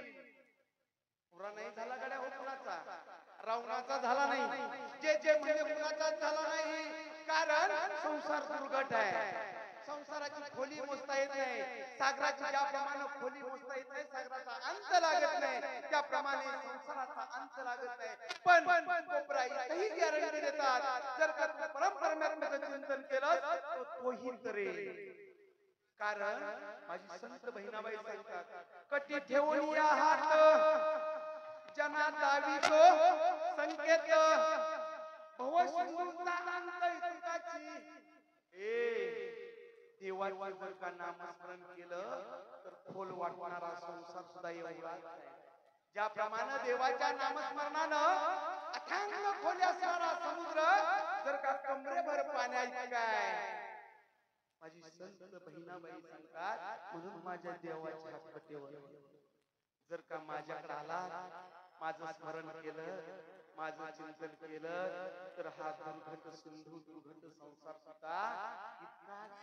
पुरा नाही झाला गड्या हो कुणाचा रावणाचा झाला नाही जे म्हणजे कुणाचाच झाला नाही कारण संसार दुर्घट आहे संसाराची खोली मोजता येत नाही सागराची ज्याप्रमाणे खोली मोजता येत नाही सागराचा अंत लागत नाही त्याप्रमाणे संसाराचा अंत लागत नाही पण कोपराई गॅरंटी देतात जर का तू परमपरमात्म्याचं चिंतन केलं तर तोही करेल कारण माझी संत बहिणाबाई सांगतात कटी ठेवून या हात जना दावी तो संकेत भवसिंधूचा अंत इतकाची देवाचं जर का नामस्मरण केलं तर खोल वाटणारा संसार सुद्धा एवढाच आहे ज्याप्रमाणे देवाच्या नामस्मरणानं अथांग खोली असणारा समुद्र जर का कमरेभर पाण्यात काय माझी संत बहिणाबाई सांगतात म्हणून माझ्या देवाच्या हातपट्टीवर जर का माझ्याकडे आला माझं स्मरण केलं माझं चिंतन केलं तर हा दुर्घट सिंधू दुर्घट संसार सुद्धा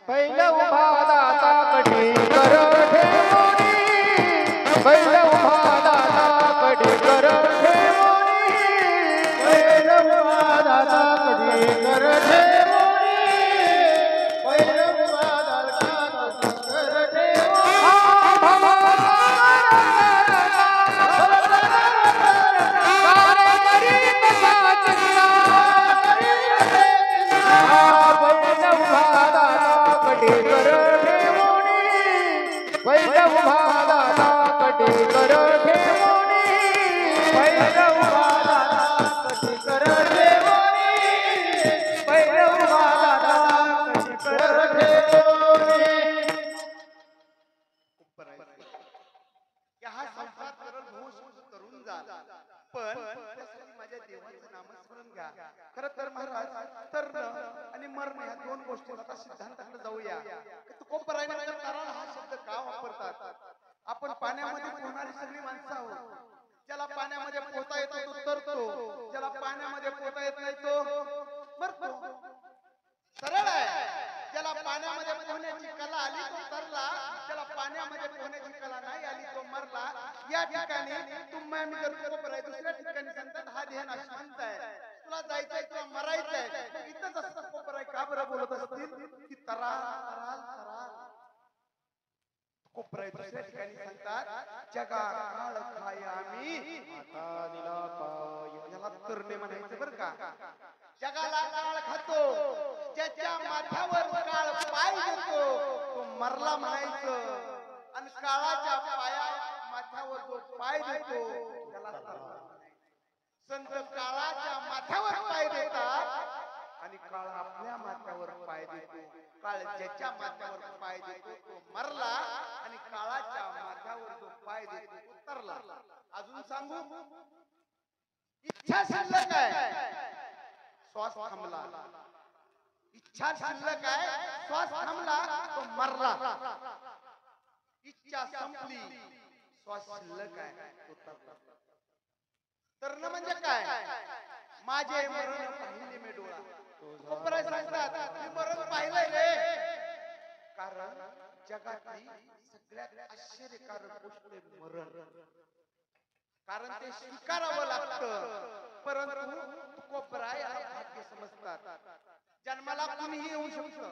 पहिलं उभा दाता कटी कर ठेवणी पहिलं उभा दाता कटी कर ठेवणी पहिलं उभा दाता कटी कर ठेवणी पहिलं उभा दाता कटी कर सिद्धांताकडे जाऊया हा शब्द का वापरतात आपण पाण्यामध्ये पोहणारी सगळी माणसं आहोत ज्याला पाण्यामध्ये पोहता येतो तो तरतो ज्याला पाण्यामध्ये पोहता येत नाही तो मरतो सरळ आहे ज्याला पाण्यामध्ये पोहण्याची कला आली तो तरला ज्याला पाण्यामध्ये पोहण्याची कला नाही आली तो मरला या ठिकाणी तुम्ही आम्ही जर दुसऱ्या ठिकाणी सांगतात हा ध्यान अशांत आहे तुला जायचंय किंवा मरायचंय इथंच असतं कोपराय का बरं बोलत असतील की तरार तरार तरार कोपराय दुसऱ्या ठिकाणी सांगतात जगा काळ खाय आम्ही आता दिला पाय याला तरणे म्हणायचं बरं का जगाला काळ खातो ज्याच्या माथ्यावर काळ पाय देतो तो मरला म्हणायचं आणि काळाच्या पाया माथ्यावर जो पाय देतो त्याला तरला संत काळाच्या माथ्यावर पाय देतात आणि काळ आपल्या माथ्यावर पाय देतो. काळ ज्याच्या माथ्यावर पाय देतो तो मरला आणि काळाच्या माथ्यावर जो पाय देतो तो तरला. अजून सांगू, इच्छा शिल्लक आहे, श्वास थांबला. इच्छा शिल्लक आहे, श्वास थांबला, तो मरला. इच्छा संपली, श्वास शिल्लक आहे, तो तरला. तरण म्हणजे काय? माझे मरण पाहिले मी डोळा. कोपराय सांगतात मी मरण पाहिलंय रे. कारण जगातली सगळ्यात आश्चर्यकारक गोष्ट आहे मरण. कारण ते स्वीकारावं लागतं. परंतु कोपराय याला भाग्य समजतात. जन्माला कुणीही येऊ शकतं,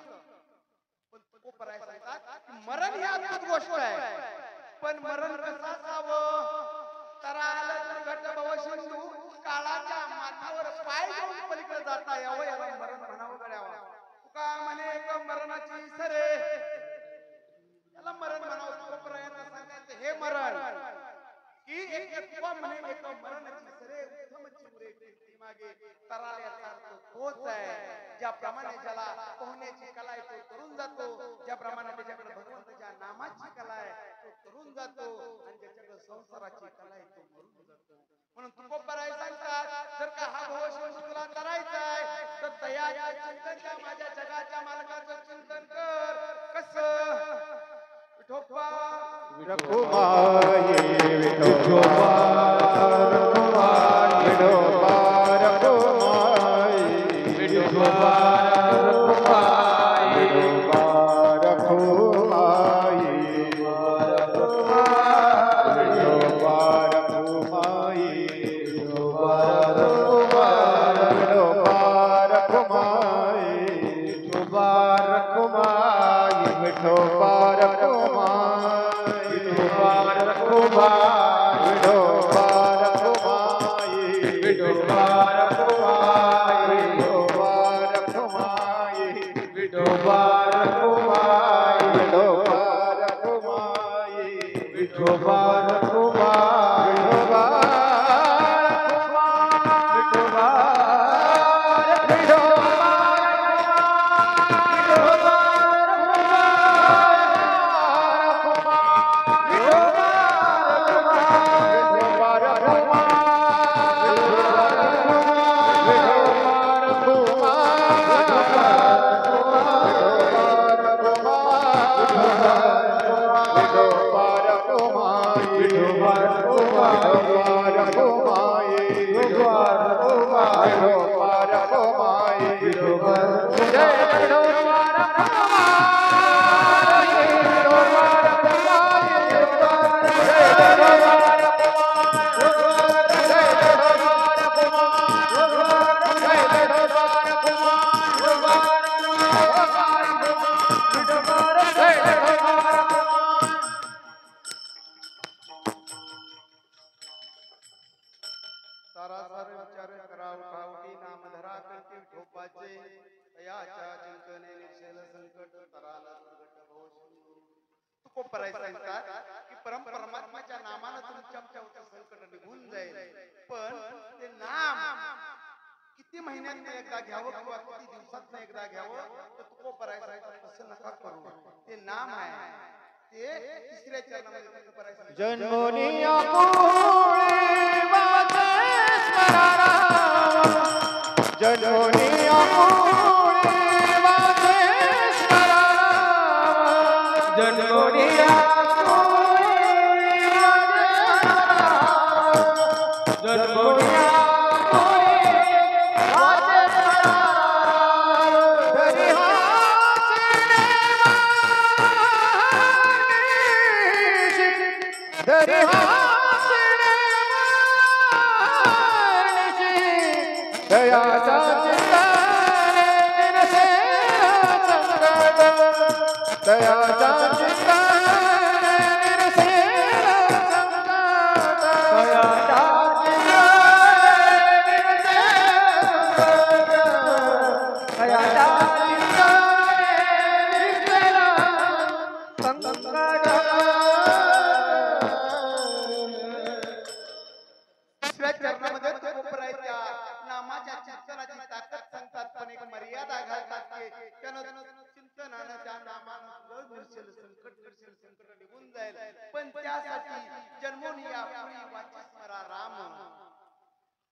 पण कोपराय सांगतात की मरण ही अद्भुत गोष्ट आहे. पण मरण कसं असावं? तर आलं घट भव सिंधू, काळाच्या माथावर पाय घेऊन पलीकडे जाता यावं, याला मरण म्हणावं गड्यावा. तुका म्हणे एक मरणाची सरे, याला मरण म्हणावं. कोपरायांना सांगायचं हे मरण की एक म्हणे एक मरणाची सरे, उत्तम चिमुरे कीर्ती मागे. तराल्याचा अर्थ तोच आहे. ज्याप्रमाणे ज्याला पोहण्याची कला आहे तो तरुण जातो, ज्याप्रमाणे त्याच्याकडे भगवंताच्या नामाची कला आहे तो तरुण जातो, आणि ज्याच्याकडे संसाराची कला आहे तो मरून जातो. म्हणून तुकोबराय सांगतात जर का हा भवशंभू तुला करायचा आहे तर दयाच्या चिंतनच्या माझ्या जगाच्या मालकाचं चिंतन कर. कसं? विठोबा रखुमाई विठोबा रखुमाई विठोबा रखुमाई विठोबा रखुमाई विठोबा रखुमाई विठोबा रखुमाई विठोबा रखुमाई विठोबा रखुमाई विठोबा परमात्माच्या नामानं तुमच्या संकट निघून जाईल. पण ते नाम किती महिन्यात एकदा घ्यावं किंवा किती दिवसात एकदा घ्यावं तर तुकोबराय तसं नका करू. ते नाम आहे ते तिसऱ्या चरणामध्ये तुकोबराय जन्मोनी आपुळे वाचे स्मरारा जन्मोनी आपुळे वाचे स्मरारा जन्मोनी दयाचा चिंतन निरसे संकट दयाचा चिंतन निरसे संकट दयाचा चिंतन निरसे संकट दयाचा चिंतन निरसे संकट. दुसऱ्या चरणामध्ये तुकोबरायच्या नामाच्या चिंतनाच्या त्यासाठी जन्मोनी या पुरी वाची स्मरा राम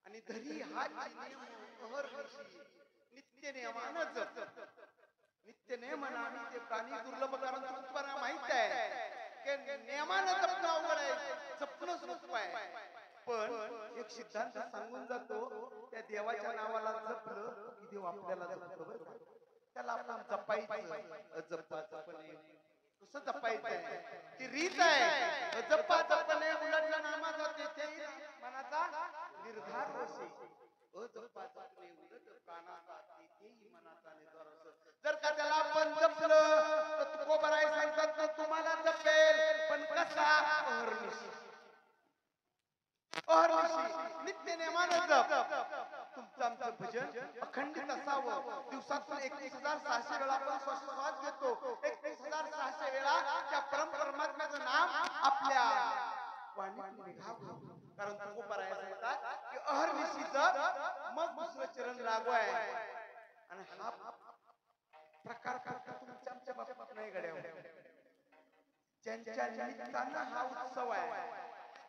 आणि धरी हा नियम अहर्निशी नित्य नेमानं जप नित्य नेम आणि ते प्राणी दुर्लभ कारण तुम्हाला माहित आहे की नियमानं जपणं अवघड आहे जपणं सोपं आहे पण एक सिद्धांत सांगून जातो त्या देवाच्या नावाला जपलं की देव आपल्याला जपतो बरं का त्याला आपण जपायचं अजपाचपणे कसं जपायचं ती रीत आहे अजपाचपणे उलटल्या नामाचा ते मनाचा निर्धार होशी अजपाचपणे उलट प्राणाचा तेही मनाचा निर्धार असो जर का त्याला आपण जपलं तर तुकोबराय सांगतात तो तुम्हाला जपेल पण कसा अहर्निशी अहर्निशी नित्य नेमानं जप तुमचं आमचं भजन अखंडित असावं दिवसातून 31,600 वेळा आपण श्वास घेतो 31,600 वेळा त्या परमात्म्याचं नाम आपल्या वाणीतून निघावं कारण तुकोबराय सांगतात की अहर्निशी जप मग दुसरं चरण लागू आहे आणि हा प्रकार तुमच्या आमच्या बाबतीत नाही घडावा ज्यांच्या निमित्तानं हा उत्सव आहे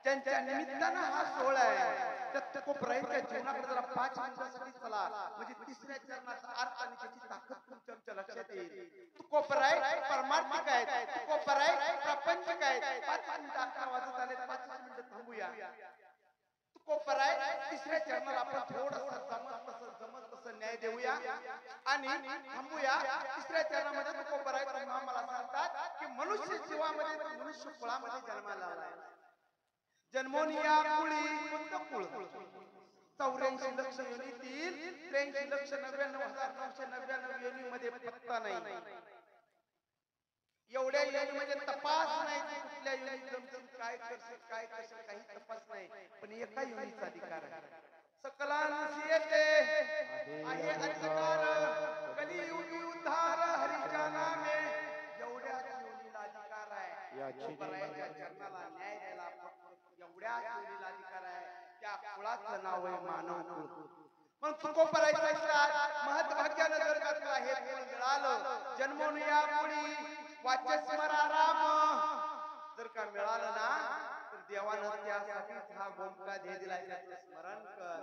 त्यांच्या निमित्तानं हा सोहळा आहे त्या तुकोबरायच्या जीवनाकडे जरा 5 मिनिटांसाठी चला म्हणजे तिसऱ्या चरणाचा अर्थ आणि त्याची ताकद तुमच्या आमच्या लक्षात येईल तुकोबराय परमार्थिक आहेत तुकोबराय प्रापंचिक आहेत 5 मिनिटं 11 वाजत आले 5 मिनिटं थांबूया तुकोबराय तिसऱ्या चरणाला आपण थोडंसं जमत तसं न्याय देऊया आणि थांबूया तिसऱ्या चरणामध्ये तुकोबराय मला सांगतात की मनुष्य जीवामध्ये मनुष्य कुळामध्ये जन्माला आलाय जन्मोनिया कुळी कोणतं कुळ 84 लक्ष योनीतील 83,99,999 योनीमध्ये पत्ता नाही एवढ्या योनीमध्ये तपास नाही कुठल्या योनी जमजम काय करशील काय करशील काही तपास नाही पण एका योनीचा अधिकार आहे सकलांसी येते आहे अधिकार कलियुगी उद्धार हरीच्या नामे एवढ्या योनीला अधिकार आहे तुकोबरायच्या चरणाला न्याय द्यायला एवढ्या योनीला अधिकार आहे त्या कुळाचं नाव आहे मानव कुळ पण तुकोबराय सांगतात महत्भाग्यानं जर का तुला हे फळ मिळालं जन्मोन या कुळी वाच्य स्मरा राम जर का मिळालं ना तर देवानं त्यासाठी हा गोमका दे दिलाय त्याचं स्मरण कर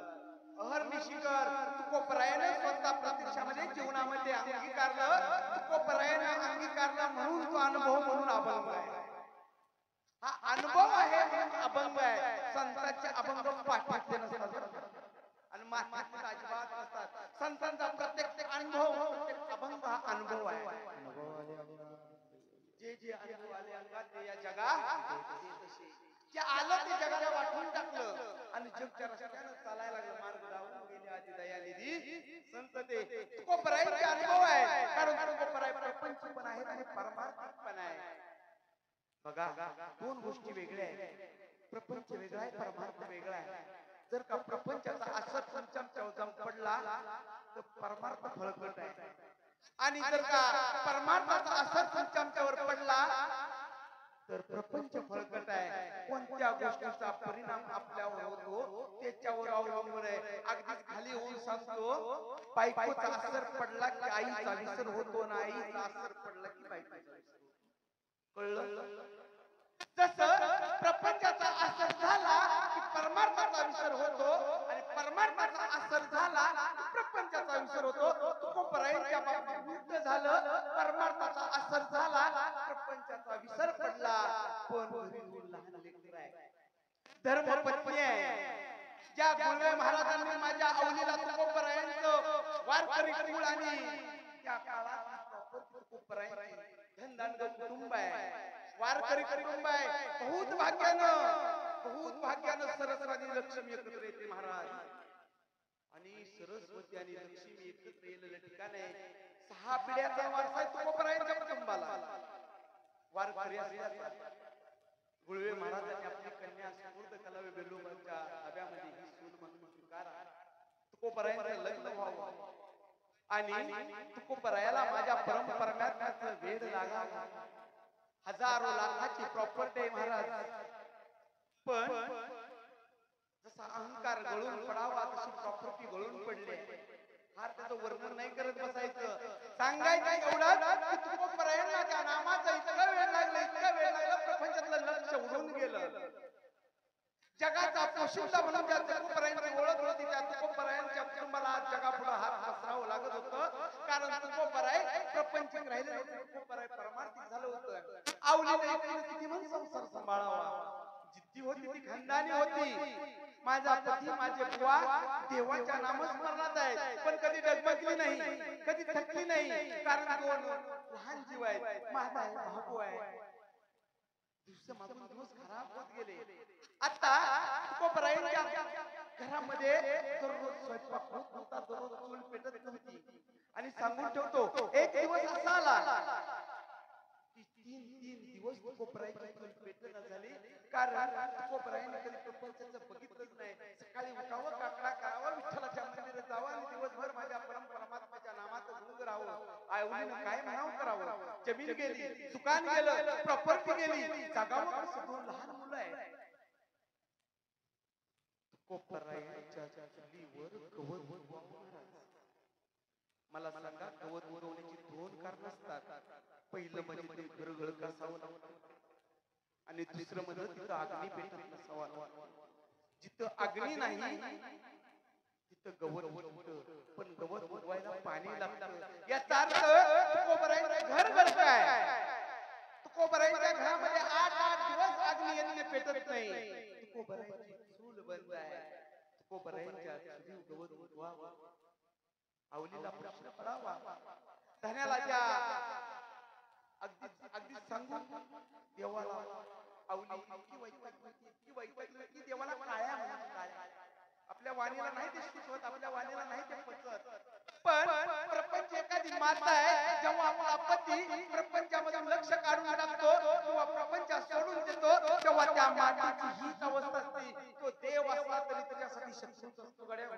अहर्निशी कर तुकोबरायाने स्वतः प्रत्यक्षामध्ये जीवनामध्ये अंगीकारलं तुकोबरायाने अंगीकारलं म्हणून तो अनुभव म्हणून अभंग आहे हा अनुभव आहे म्हणून अभंग आहे संतांचे अभंग पाठवायचे नसतात आणि महात्म्याचे अजिबात नसतात संतांचा प्रत्येक अनुभव प्रत्येक अभंग हा अनुभव आहे जे अनुभव आले अंगात ते या जगात जे आलं ते जगाला वाटून टाकलं आणि जगच्या रस्त्यानं चालायला लागलं मार्ग लावून गेले आधी दयानिधी संत ते तुकोबरायचे अनुभव आहे कारण तुकोबराय प्रपंच पण आहेत आणि परमार्थिक पण आहे बघा दोन गोष्टी वेगळ्या आहेत प्रपंच वेगळा आहे परमार्थ वेगळा आहे जर का प्रपंचाचा असर तुमच्या चौजाम पडला तर परमार्थ फळकट आहे आणि जर का परमार्थाचा असर तुमच्या आमच्यावर पडला तर प्रपंच फळकट आहे कोणत्या गोष्टीचा परिणाम आपल्यावर होतो त्याच्यावर अवलंबून आहे अगदी खाली होऊन सांगतो बायकोचा असर पडला की आईचा विसर होतो ना आईचा असर पडला की बायकोचा विसर कळलं जसं प्रपंचाचा असर झाला की परमार्थाचा विसर होतो आणि परमार्थाचा असर झाला की प्रपंचाचा विसर होतो तुकोबरायांच्या बाबतीत विरुद्ध झालं परमार्थाचा असर झाला प्रपंचाचा विसर पडला पण लहान लेकरं आहे धर्मपत्नी आहे ज्या गुळवे महाराजांनी माझ्या अवलीला तुकोबरायांचं वारकरी कुळ आणि त्या काळात तुकोबरायांची धनधान्य कुटुंब आहे वारकरी कुटुंब आहे बहुत भाग्यानं सरस्वती लक्ष्मी एकत्र येते महाराज आणि सरस्वती आणि लक्ष्मी एकत्र येलेलं ठिकाण आहे 6 पिढ्याचा वारसा आहे तुकोबरायांच्या कुटुंबाला वारकरी गुळवे महाराजांनी आपली कन्या सुपूर्द कलावे बेल्लोबाच्या ताब्यामध्ये ही सून म्हणून स्वीकारा तुकोबरायांचं लग्न व्हावं आणि तुकोबरायाला माझ्या परमात्म्याचं वेद लागावा हजारो लाखाची प्रॉपर्टी आहे महाराज पण जसा अहंकार गळून पडावा तशी प्रॉपर्टी गळून पडली फार त्याचं वर्णन नाही करत बसायचं सांगायचं एवढं की तुकोबरायांना त्या नामाचा इतका वेळ लागला प्रपंचातलं लक्ष उडून गेलं. जगाचा पोशिंदा म्हणून ज्या तुकोबरायांची ओळख होती त्या तुकोबरायांच्या कुटुंबाला आज जगापुढे हात पसरावं लागत होतं. कारण तुकोबराय प्रपंचिक राहिले नव्हते, तुकोबराय परमार्थिक झालं होतं. आवलीने किती म्हणून संसार सांभाळावा, जिद्दी होती ती खंदानी होती. माझा पती माझे बुवा देवाच्या नामस्मरणात आहेत, पण कधी डगमगली नाही, कधी थकली नाही. कारण दोन लहान जीव आहेत, माझा आहे भाऊ आहे. दिवस मागून दिवस खराब होत गेले. आता तुकोबरायांच्या घरामध्ये दररोज स्वयंपाक होत नव्हता, दररोज चूल पेटत नव्हती. आणि सांगून ठेवतो, एक दिवस असा आला की तीन दिवस तुकोबरायांची चूल पेटत झाली. कारण तुकोबरायांनी कधी प्रपंचाचं बघितलंच नाही. सकाळी उठावं, काकडा करावा, विठ्ठलाच्या मंदिरात जावं आणि दिवसभर माझ्या परमात्म्याच्या नामात गुंग राहावं. आईवडीनं काय म्हणावं करावं. जमीन गेली, दुकान गेलं, प्रॉपर्टी गेली, जागावं कसं. दोन लहान मुलं आहेत. तुकोबरायांच्या चुलीवर गवत उगवणार. मला सांगा, गवत उगवण्याची दोन कारण असतात. पहिलं म्हणजे ते घरगळ असावं लागतं आणि दुसरं म्हणजे तिथं अग्नी पेटत नसावा. जिथं अग्नी नाही तिथं गवत उगवतं, पण गवत उगवायला पाणी लागतं. याचा अर्थ तुकोबरायांचं घर गळतं आहे. तुकोबरायांच्या घरामध्ये 8 दिवस अग्नी यज्ञ पेटत नाही. तुकोबरायांची चूल बंद आहे. तुकोबरायांच्या चुलीवर गवत उगवावा, आवलीला प्रश्न पडावा. धन्याला ज्या अगदी सांगून देवाला आवली इतकी वैतागली की देवाला काळ्या म्हणतात. आपल्या वाणीला नाही ते शिकवत, आपल्या वाणीला नाही ते पचत. पण प्रपंच एखादी माता आहे, जेव्हा आपला पती प्रपंचामधून लक्ष काढून टाकतो किंवा प्रपंच सोडून देतो, तेव्हा त्या मातेची हीच अवस्था असते. तो देव असला तरी त्याच्यासाठी शत्रूच असतो. गड्या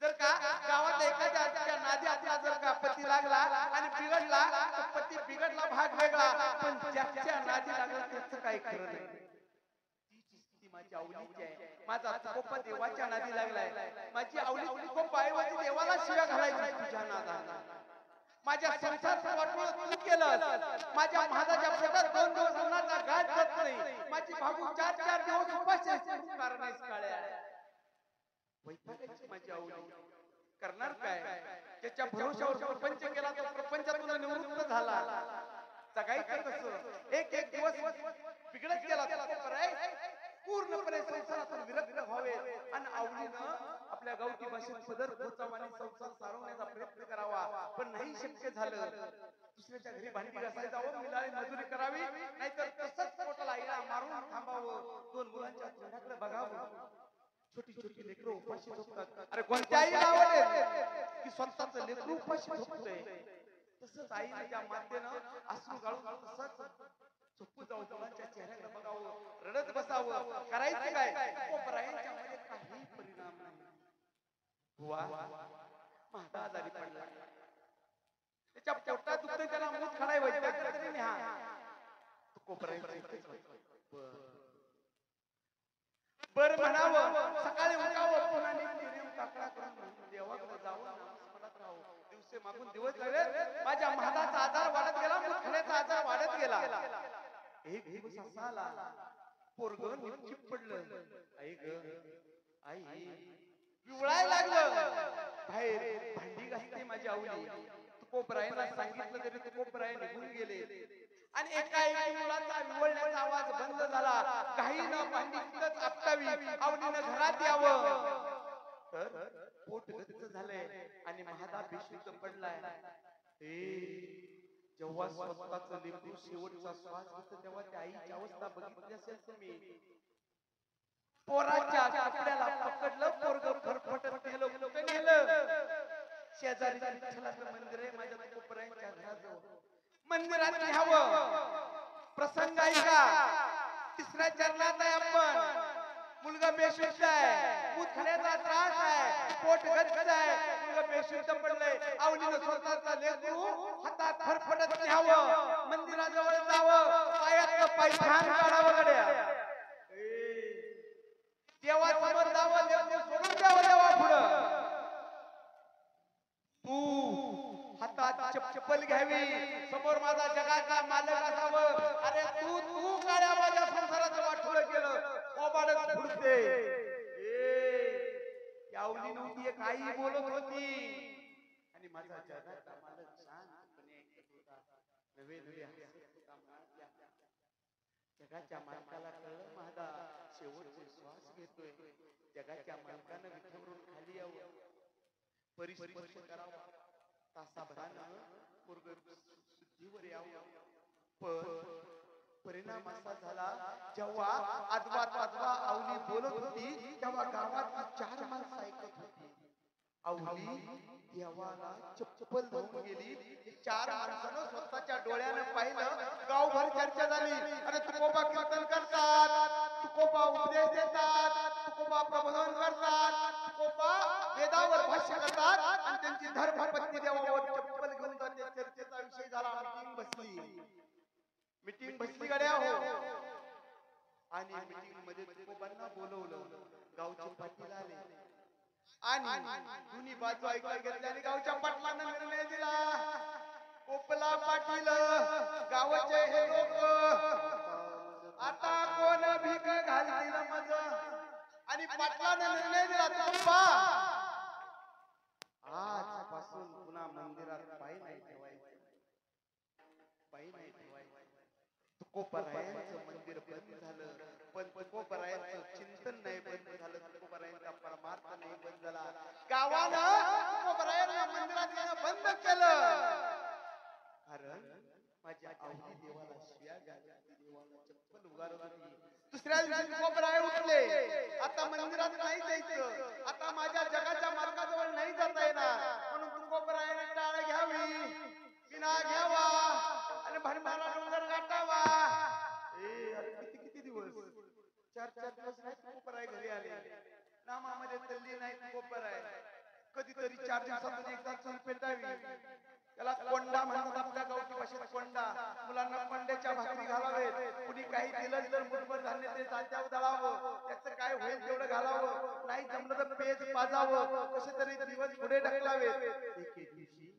जर का गावात एखाद्या नादी आपला जर का पती लागला आणि बिघडला तर पती बिघडला भाग वेगळा, पण ज्याच्या नादी लागला त्याचं काही खरं नाही. तीच स्थिती माझी आवलीची आहे. माझा तुकोबा देवाच्या नादी लागलाय. माझी आवली तुकोबा ऐवजी देवाला शिव्या घालायची. तुझ्या नादाला माझ्या संसाराचं वाटोळं तू केलं. माझ्या महादाच्या पोटात 2 दिवस अन्नाचा घाट जात नाही. माझी भाऊ 4 दिवस उपाशी आहे. कारण आहेस काळ्या. वैतागायची माझी आवली. करणार काय? ज्याच्या भरोशावर प्रपंच केला तो प्रपंचातून निवृत्त झाला. जगायचं कसं? एक दिवस बिघडत गेला पूर्णपणे संसारातून विरक्त व्हावे आणि आवलीनं आपल्या गावठी भाषेत पदर पोचावा आणि संसार सारवण्याचा प्रयत्न करावा, पण नाही शक्य झालं. दुसऱ्याच्या घरी भांडी घासायला जावं, मिळाली मजुरी करावी, नाहीतर तसंच पोटाला आईला मारून थांबावं. 2 मुलांच्या तोंडाकडे बघावं. छोटी छोटी लेकरं उपाशी झोपतात. अरे कोणत्या आईला आवडेल की स्वतःचं लेकरू उपाशी झोपतंय? तसंच आईने ज्या मातेनं अश्रू गाळून तसंच झोपू जाऊ, मुलांच्या चेहऱ्याकडे बघावं, रडत बसावं. करायचं काय? तुकोबरायांच्या मध्ये काही परिणाम नाही. बुवा माझा आजारी पडला, त्याच्या पोटात दुखतंय, त्याला मूत खडाय वैद्याकडे तरी न्या. तुकोबरायांचं बर म्हणावं, सकाळी उठावं, पुन्हा नित्यनेम काकडा करून देवाकडे जावं, नामस्मरणात राहावं. दिवसे मागून दिवस गेले. माझ्या महादाचा आजार वाढत गेला, मुतखड्याचा आजार वाढत गेला. एक दिवस असा आला, पोरगं निपचिप पडलं. आई ग आई, पिवळायला लागलं. बाहेर भांडी घासते माझी आवली. तुकोबरायांना सांगितलं तरी तुकोबराय निघून गेले. आणि एका मुलाचा विवळण्याचा आवाज बंद झाला. घाईनं भांडी तिथंच आपटावी, आवलीनं घरात यावं तर पोट गच्च झालंय आणि महादा बेशुद्ध पडलाय. जेव्हा स्वतःचं लेकरू शेवटचा श्वास घेतं तेव्हा त्या आईची अवस्था बघितली असेल तुम्ही. पोराच्या कपड्याला पकडलं, पोरगं फरफटत नेलं, कुठं नेलं? शेजारी विठ्ठलाचं मंदिर आहे माझ्या तुकोबरायांच्या घराजवळ. मंदिरात न्यावं. प्रसंग ऐका. 3ऱ्या चरणात आहे आपण. मुलगा बेशुद्ध आहे, मुतखड्याचा त्रास आहे, पोट गच्च आहे, मुलगा बेशुद्ध पडलंय. आवलीनं स्वतःचा लेकरू हातात फरफटत न्यावं, मंदिराजवळ जावं, पायातलं पायथान काढावं. गड्या देवा समोर जावं, देव सोडून द्यावं देवा पुढं. तू हातात हातात चप्पल घ्यावी, समोर माझा जगाचा मालक असावं. अरे तू काळ्या माझ्या संसाराचं वाटोळं केलं, ओबाडत फुटते. यावली नव्हती, काही बोलत होती आणि माझा जगाचा मालक शांतपणे ऐकत होता. नवे नवे हसत होता. जगाच्या मालकाला कळलं माझा शेवटचे श्वास घेतोय. जगाच्या मालकानं विठवरून खाली यावं, परिस्पर्श करावा, तासाभरानं पूर्व शुद्धीवर यावं. पण परिणाम असा झाला, जेव्हा आजवा आवली बोलत होती तेव्हा गावात 4 माणसं ऐकत होती. आवली देवाला चप्पल धरून गेली. 4 माणसानं स्वतःच्या डोळ्यानं पाहिलं. गावभर चर्चा झाली. अरे तुकोबा कीर्तन करतात, तुकोबा उपदेश देतात, तुकोबा प्रबोधन करतात, तुकोबा वेदावर भाष्य करतात आणि त्यांची धर्मपत्नी देवावर चप्पल घेऊन जाते. चर्चेचा विषय झाला. मीटिंग बसली गड्या हो. आणि मीटिंग मध्ये तुकोबांना बोलवलं. गावचे पाटील आले आणि दोन्ही बाजू ऐकायला घेतल्या आणि गावच्या पाटलांना निर्णय दिला. कोपला पाटील, गावाचे हे लोक आता कोण भीक घालतील मग. आणि पाटलाने निर्णय दिला, तुकोबा आजपासून पुन्हा मंदिरात पायी नाही ठेवायचं, पायी नाही ठेवायचं. तुकोबारायांचं मंदिर बंद झालं, पण तुकोबारायांचं चिंतन नाही बंद झालं, तुकोबारायांचा परमार्थ नाही बंद झाला. गावानं तुकोबारायांना मंदिरात येणं बंद केलं. कारण माझ्या आवडी देवाला शिव्या घालत, देवाला चप्पल उगारत होती. दुसऱ्या दिवशी तुकोबाराय उठले, आता मंदिरात नाही जायचं, आता माझ्या जगाच्या मार्गाजवळ नाही जाता येणार. म्हणून तुकोबारायाने टाळ घ्यावी, विना घ्यावा आणि भंडारा डोंगर गाठावा. किती दिवस, 4 दिवस नाही तुकोबाराय घरी आले. नामामध्ये तल्ली नाही तुकोबाराय. कधीतरी 4 दिवसातून एकदा चूल पेटावी. त्याला कोंडा म्हणतात आपल्या गावठी भाषेत, कोंडा. मुलांना कोंड्याच्या भाकरी घालावेत. कुणी काही दिलं तर मुठभर धान्य ते जात्यावर दळावं, त्याचं काय होईल तेवढं घालावं. नाही जमलं तर पेज पाजावं. कसे तरी दिवस पुढे ढकलावेत. एके दिवशी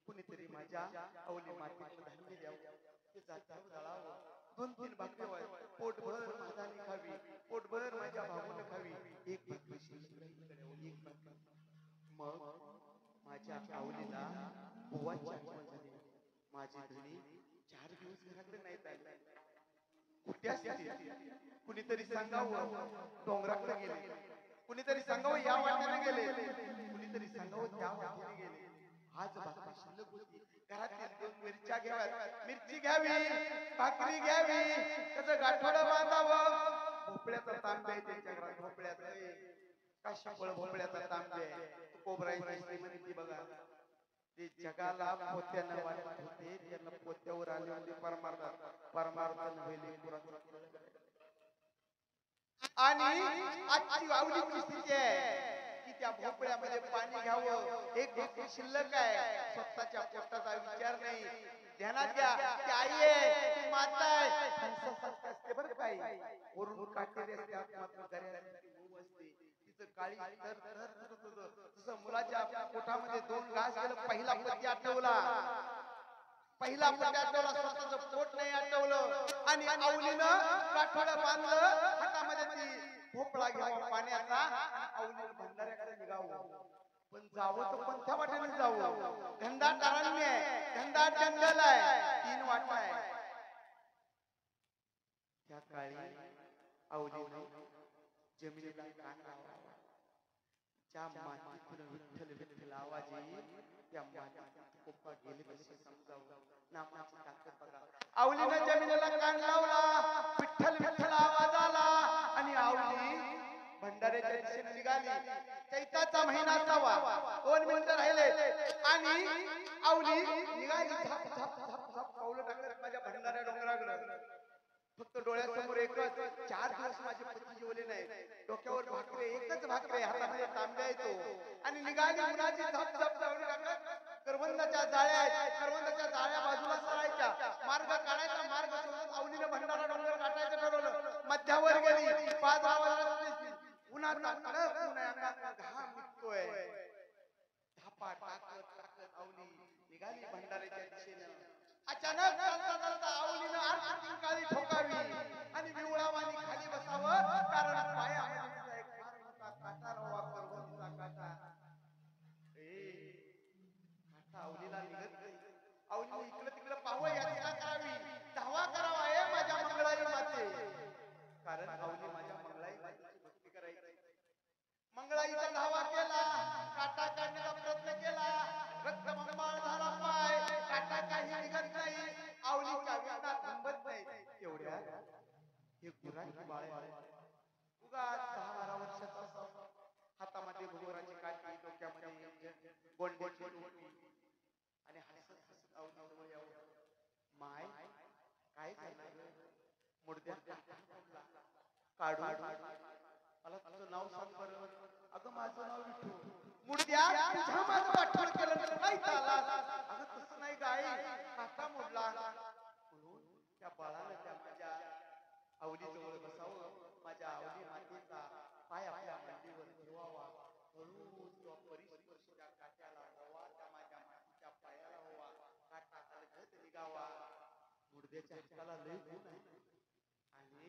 कुणीतरी माझ्या आवली मातीत धान्य द्यावं, ते जात्यावर दळावं. 2-3 भाकरी व्हाय, पोटभर माझाने खावी, पोटभर माझ्या भावाने खावी. एक भाकरी शिल्लक, एक भाकरी. मग माझ्या आवलीला बुवाची आठवण झाली. माझी धनी 4 दिवस घराकडे नाहीत आले. कुठे असते? कुणीतरी सांगावं डोंगराकडे गेले, कुणीतरी सांगावं या वाटेने गेले, कुणीतरी सांगावं त्या वाटेने गेले. आज भाकरी शिल्लक होती. घरातील 2 मिरच्या घ्याव्यात, मिरची घ्यावी, भाकरी घ्यावी, त्याचं गाठोडं बांधावं. भोपळ्याचा तांबे आहे त्यांच्या घरात, भोपळ्याचा काशीफळ भोपळ्याचा तांबे आहे. तुकोबारायांची श्रीमंती बघा. ते जगाला पोत्यानं वाटत होते, त्यांना पोत्यावर आले होते परमार्थ नव्हे पुराण. आणि आजची आवडीची स्थिती आहे की त्या भोपळ्यामध्ये पाणी घ्यावं, एक भाकरी शिल्लक आहे. स्वतःच्या पोटाचा विचार नाही. ध्यानात घ्या, ती आई आहे, ती माता आहे, हंसासारखी असते बरं काही. वरून काटेरी असते, आतमात्र दर्यासारखी मऊ असते. तिचं काळी तर जसं मुलाच्या पोटामध्ये 2 घास गेलं. पहिला पती आठवला, पहिला पती आठवला, स्वतःचं पोट नाही आठवलं. आणि आवलीनं काठोडं बांधलं, हातामध्ये ती भोपळा घ्यावा पाण्याचा. आवलीनं भंडाऱ्याकडे निघावं, पण जावं तर कोणत्या वाटेने जावं? घनदाट अरण्य आहे, घनदाट जंगल आहे, 3 वाटा आहे. त्या काळी आवलीनं जमिनीला कान लावावा. ज्या मातीतून विठ्ठल विठ्ठल आवाज येईल, त्या मातीत तुकोबा गेले कसे समजावं. नामाची ताकद बघा. आवलीनं जमिनीला कान लावला, विठ्ठल विठ्ठल आवाज आला आणि आवली भंडाऱ्याच्या दिशेने निघाली. चैताचा महिना असावा, 2 मिनिटं राहिले आणि आवली निघाली. झाप झाप झाप झाप पावलं टाकत माझ्या भंडाऱ्या डोंगराकडे. फक्त डोळ्यासमोर एकच, 4 दिवस माझे पती जेवले नाही. डोक्यावर भाकरे, एकच भाकरे, हातामध्ये तांब्या येतो. आणि निघाली उन्हाची झप झप लावली टाकत. करवंदाच्या जाळ्या आहेत, करवंदाच्या जाळ्या बाजूला सरायच्या, मार्ग काढायचा. मार्ग शोधून आवलीनं भंडारा डोंगर गाठायचं ठरवलं. मध्यावर गेली, 5 आवाज उन्हाचा कडक ऊन आहे, अंगात घाम निघतोय. धापा टाकत टाकत आवली निघाली भंडाऱ्याच्या दिशेनं. अचानक चालता चालता आवलीनं आरती काळी ठोकावी आणि विवळावानी खाली बसावं, कारण पायामध्ये तिचा एक फार मोठा काटा रवा करवंदीचा काटा. काटा आवलीला निघत नाही. आवलीला इकडं तिकडं पाहावं, यात्रा करावी, धावा करावा हे माझ्या मंगळाई माते, कारण आवली माझ्या मंगळाई मातेची भक्ती करायची. मंगळाईचा धावा केला, काटा काढण्याचा प्रयत्न केला, रक्तबंबाळ झाला पाय, काटा काही निघत नाही, आवलीच्या वेदना थांबत नाही. एवढ्या हे गुरांची बाळ आहे, उगा 6-12 वर्षाचा असावा, हातामध्ये भोगोराची काठी, डोक्यामध्ये गोंड्याची टोपी आणि हसत हसत आवली जवळ यावं. माय काय झालं? मुडद्या काढू, मला तुझं नाव सांग बरं. अगं माझं नाव विठू. मुडद्या तुझ्या माझं वाटोळ केलं तर नाही चालत. अगं तसं नाही गाई, काटा मोडला. म्हणून त्या बाळाला त्या माझ्या आवली जवळ बसावं, माझ्या आवली मातेचा पाय आपल्या मांडीवर ठेवावा, हळूच तो परिस्पर्श त्या काट्याला हवा, त्या माझ्या मातीच्या पायाला हवा, काटा अलगद निघावा. मुडद्याच्या हाताला लय गुण आहे आणि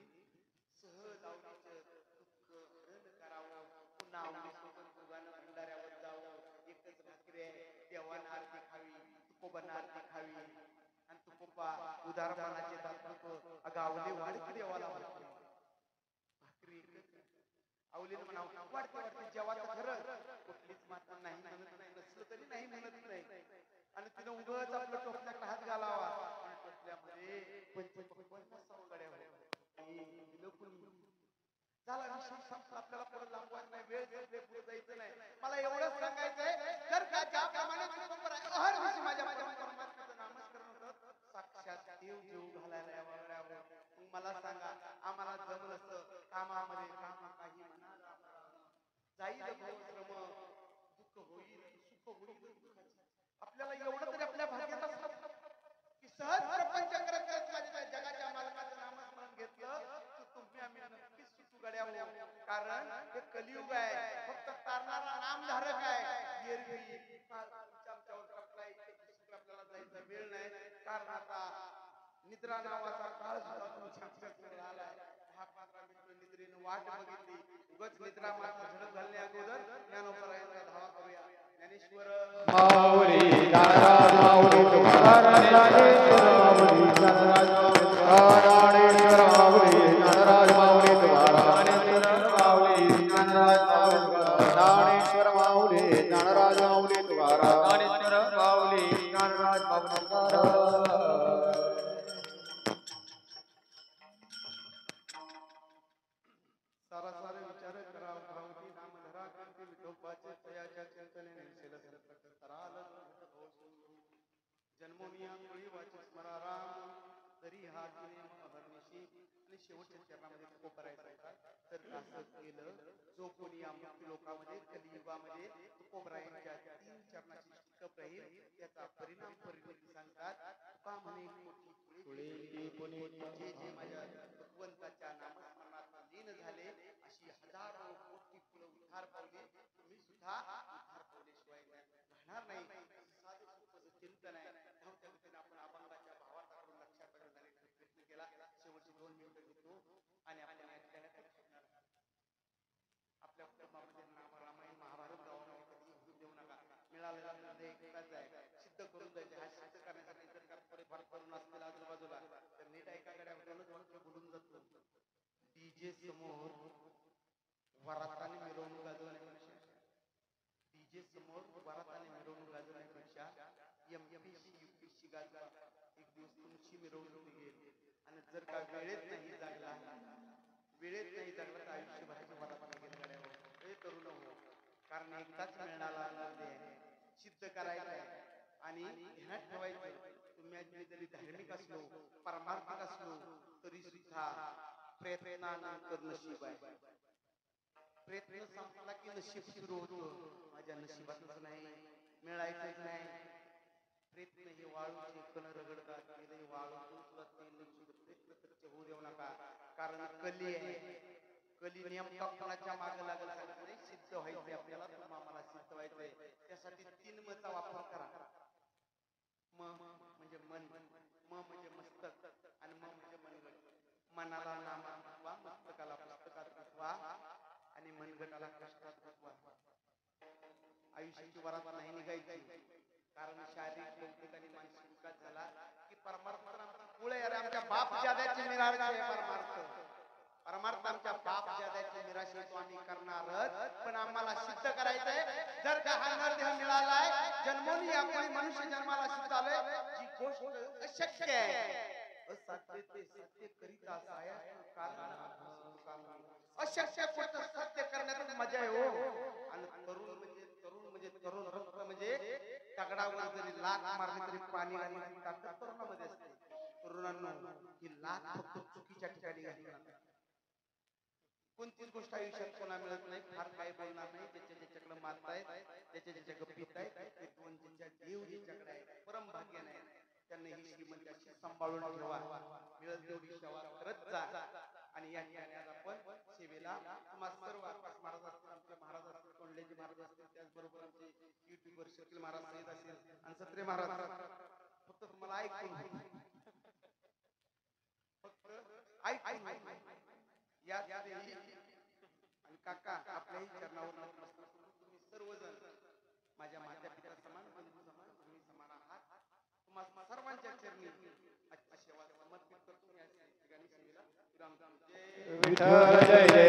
सहज आवलीचं दुःख हरण करावं. पुन्हा आवली सोबत दोघांना भंडाऱ्यावर जावं. एकच भाकरी आहे, देवानं आरती खावी, तुकोबांना आरती खावी आणि तुकोबा उदारपणाचे दाखवतो. अगं आवली वाढ की देवाला वाढते भाकरी आवलीनं म्हणावं वाढते वाढते जेवाचं खरं. कुठलीच माता नाही म्हणत नाही, नसलं तरी नाही म्हणत नाही, आणि तिनं उगाच आपलं टोपल्याकडे हात घालावा. टोपल्यामध्ये 50-50 गड्या झाला विषय संपला. आपल्याला परत लांबवायचं नाही, वेळ संपले, पुढे जायचं नाही. मला एवढंच सांगायचंय, जर का ज्याप्रमाणे हर दिवशी माझ्या परमात्म्याचं नामस्मरण होतं, साक्षात देव जीव घालायला यावं. मला सांगा, आम्हाला जमलं असतं कामामध्ये काम काही म्हणा जाईल श्रम, दुःख होईल सुख होईल. आपल्याला एवढं तरी आपल्या भाग्यात असतं की सहज प्रपंच करत करत माझ्या जगाच्या मालकाचं नामस्मरण घेतलं तर तुम्ही आम्ही नक्कीच सुखगड्या होऊ. कारण हे कलियुग आहे, फक्त तारणारा नामधारक आहे. एरवी आमच्यावर आपल्याला जायचा वेळ नाही, कारण आता निद्रा नावाचा काळ सुद्धा तुमच्या आलाय. 10-15 मिनिटं निद्रेनं वाट बघितली, उगाच निद्रा मात्र झडप घालणे अगोदर ज्ञानोपरायणचा धावा करूया. ज्ञानेश्वर माऊली ज्ञानराज माऊली तुकाराम ज्ञानेश्वर माऊली ज्ञानराज माऊली ज्ञानेश्वर माऊली ज्ञानराज माऊली तुकाराम ज्ञानेश्वर माऊली ज्ञानराज माऊली ज्ञानेश्वर माऊली ज्ञानराज माऊली तुकाराम ज्ञानेश्वर माऊली ज्ञानराज माऊली तुकाराम. सारा सारे विचार करा भावती नाम धरा कीर्ती विठोबाचे तयाच्या चिंतनेने सेल कराल जन्मोनिया मुळी वाची स्मरा राम तरी हा तिने महर्निशी. आणि शेवटच्या चरणामध्ये तुको करायचा होता, तर असं केलं. जो कोणी या मुक्ती लोकामध्ये कलियुगामध्ये तुकोबरायांच्या 3 चरणाची शिकप राहील, त्याचा परिणाम परिणती सांगतात. तुका म्हणे जे जे माझ्या भगवंताच्या नामस्मरणात लीन झाले, अशी हजारो कोटी फुलं उद्धार पावले. तुम्ही सुद्धा उद्धार पावल्याशिवाय राहणार नाही. साधे सोपं चिंतन आहे. त्या रीतीने आपण अभंगाच्या भावार्थ करून लक्षात आणण्याचा प्रयत्न केला. शेवटची 2 मिनिटं घेतो आणि आपण या ठिकाणी आपल्या कुटुंबामध्ये रामायण महाभारत गावामध्ये कधी होऊ देऊ नका. मिळालेला निर्णय एकच आहे, सिद्ध करून जायचे. हा सिद्ध करण्यासाठी जर का थोडेफार करून असतील आजूबाजूला तर नीट ऐकाकडे बोलून जातो. डीजे समोर वराताने मिरवणूक गाजवण्यापेक्षा, डीजे समोर वराताने मिरवणूक गाजवण्यापेक्षा एमपीसी यूपीसी गाजवा. एक दिवस तुमची मिरवणूक निघेल. आणि जर का वेळेत नाही जागला तर आयुष्यभराची वरात निघेल गाड्यावर. हे तरुण हो, कारण एकदाच मिळणारा सिद्ध करायचं आहे. आणि ध्यानात ठेवायचं, तुम्ही जरी धार्मिक असलो परमार्थिक असलो तरी सुद्धा प्रयत्नानंतर नशीब आहे. प्रयत्न संपला की नशीब सुरू होतं. माझ्या नशिबातच नाही, मिळायचंच नाही. प्रयत्न हे वाळूचे कण रगडतात, वाळूतून सुद्धा प्रयत्न होऊ देऊ नका. कारण कली आहे, कली नेमका कोणाच्या मागे लागला नाही. सिद्ध व्हायचे आपल्याला, तुम्हाला सिद्ध व्हायचंय. त्यासाठी 3 मचा वापर करा. म्हणजे मन, म म्हणजे मस्तक आणि म म्हणजे मनगट. मनाला नामात बसवा, मस्तकाला पुस्तकात बसवा आणि मनगटाला कष्टात बसवा. आयुष्याची वरात नाही निघायची, कारण शारीरिक बौद्धिक आणि मानसिक विकास झाला की परमार्थ तर आमचा पुढे यार आमच्या बाप जाद्याची मिराळ आहे. परमार्थ आमच्या बाप जाद्याची मिराशी तो आम्ही करणारच, पण आम्हाला सिद्ध करायचंय. जर का हा नरदेह मिळालाय, जन्मोनी यामुळे मनुष्य जन्माला सिद्ध आलोय, जी गोष्ट अशक्य आहे, असाध्य ते सत्य करीता साया अशक्य गोष्ट सत्य करण्यात मजा आहे हो. आणि तरुण रक्त म्हणजे दगडावर जरी लाथ मारली तरी पाणी आणि ताकद तरुणामध्ये असते. तरुणांनो, ही लाथ फक्त चुकीच्या ठिकाणी घातली. कोणतीच गोष्ट आयुष्यात कोणा मिळत नाही. फार काय बोलणार नाही. ज्याच्याकडे मारतायत, ज्याच्या गप्पीत आहेत, ते दोन ज्यांच्या देव ज्याच्याकडे आहे, परम भाग्य नाही, त्यांना ही श्रीमंती अशी सांभाळून ठेवा. मिळत तेवढी सेवा करत जा. आणि या ठिकाणी आज आपण सेवेला तुम्हाला सर्व आकाश महाराज असतील, आमचे महाराज असतील, कोंडलेचे महाराज असतील, त्याचबरोबर आमचे युट्यूबर शकील महाराज सहित असतील आणि सत्रे महाराज, फक्त तुम्हाला ऐकून या आणि काका आपल्याही चरणावर नतमस्तक करून तुम्ही सर्वजण माझ्या माता पिता समान, बंधू समान, तुम्ही समान आहात. तुम्हा सर्वांच्या चरणी आजची सेवा समर्पित करतो. या ठिकाणी सेवेला विराम देतो. जय विठ्ठल जय जय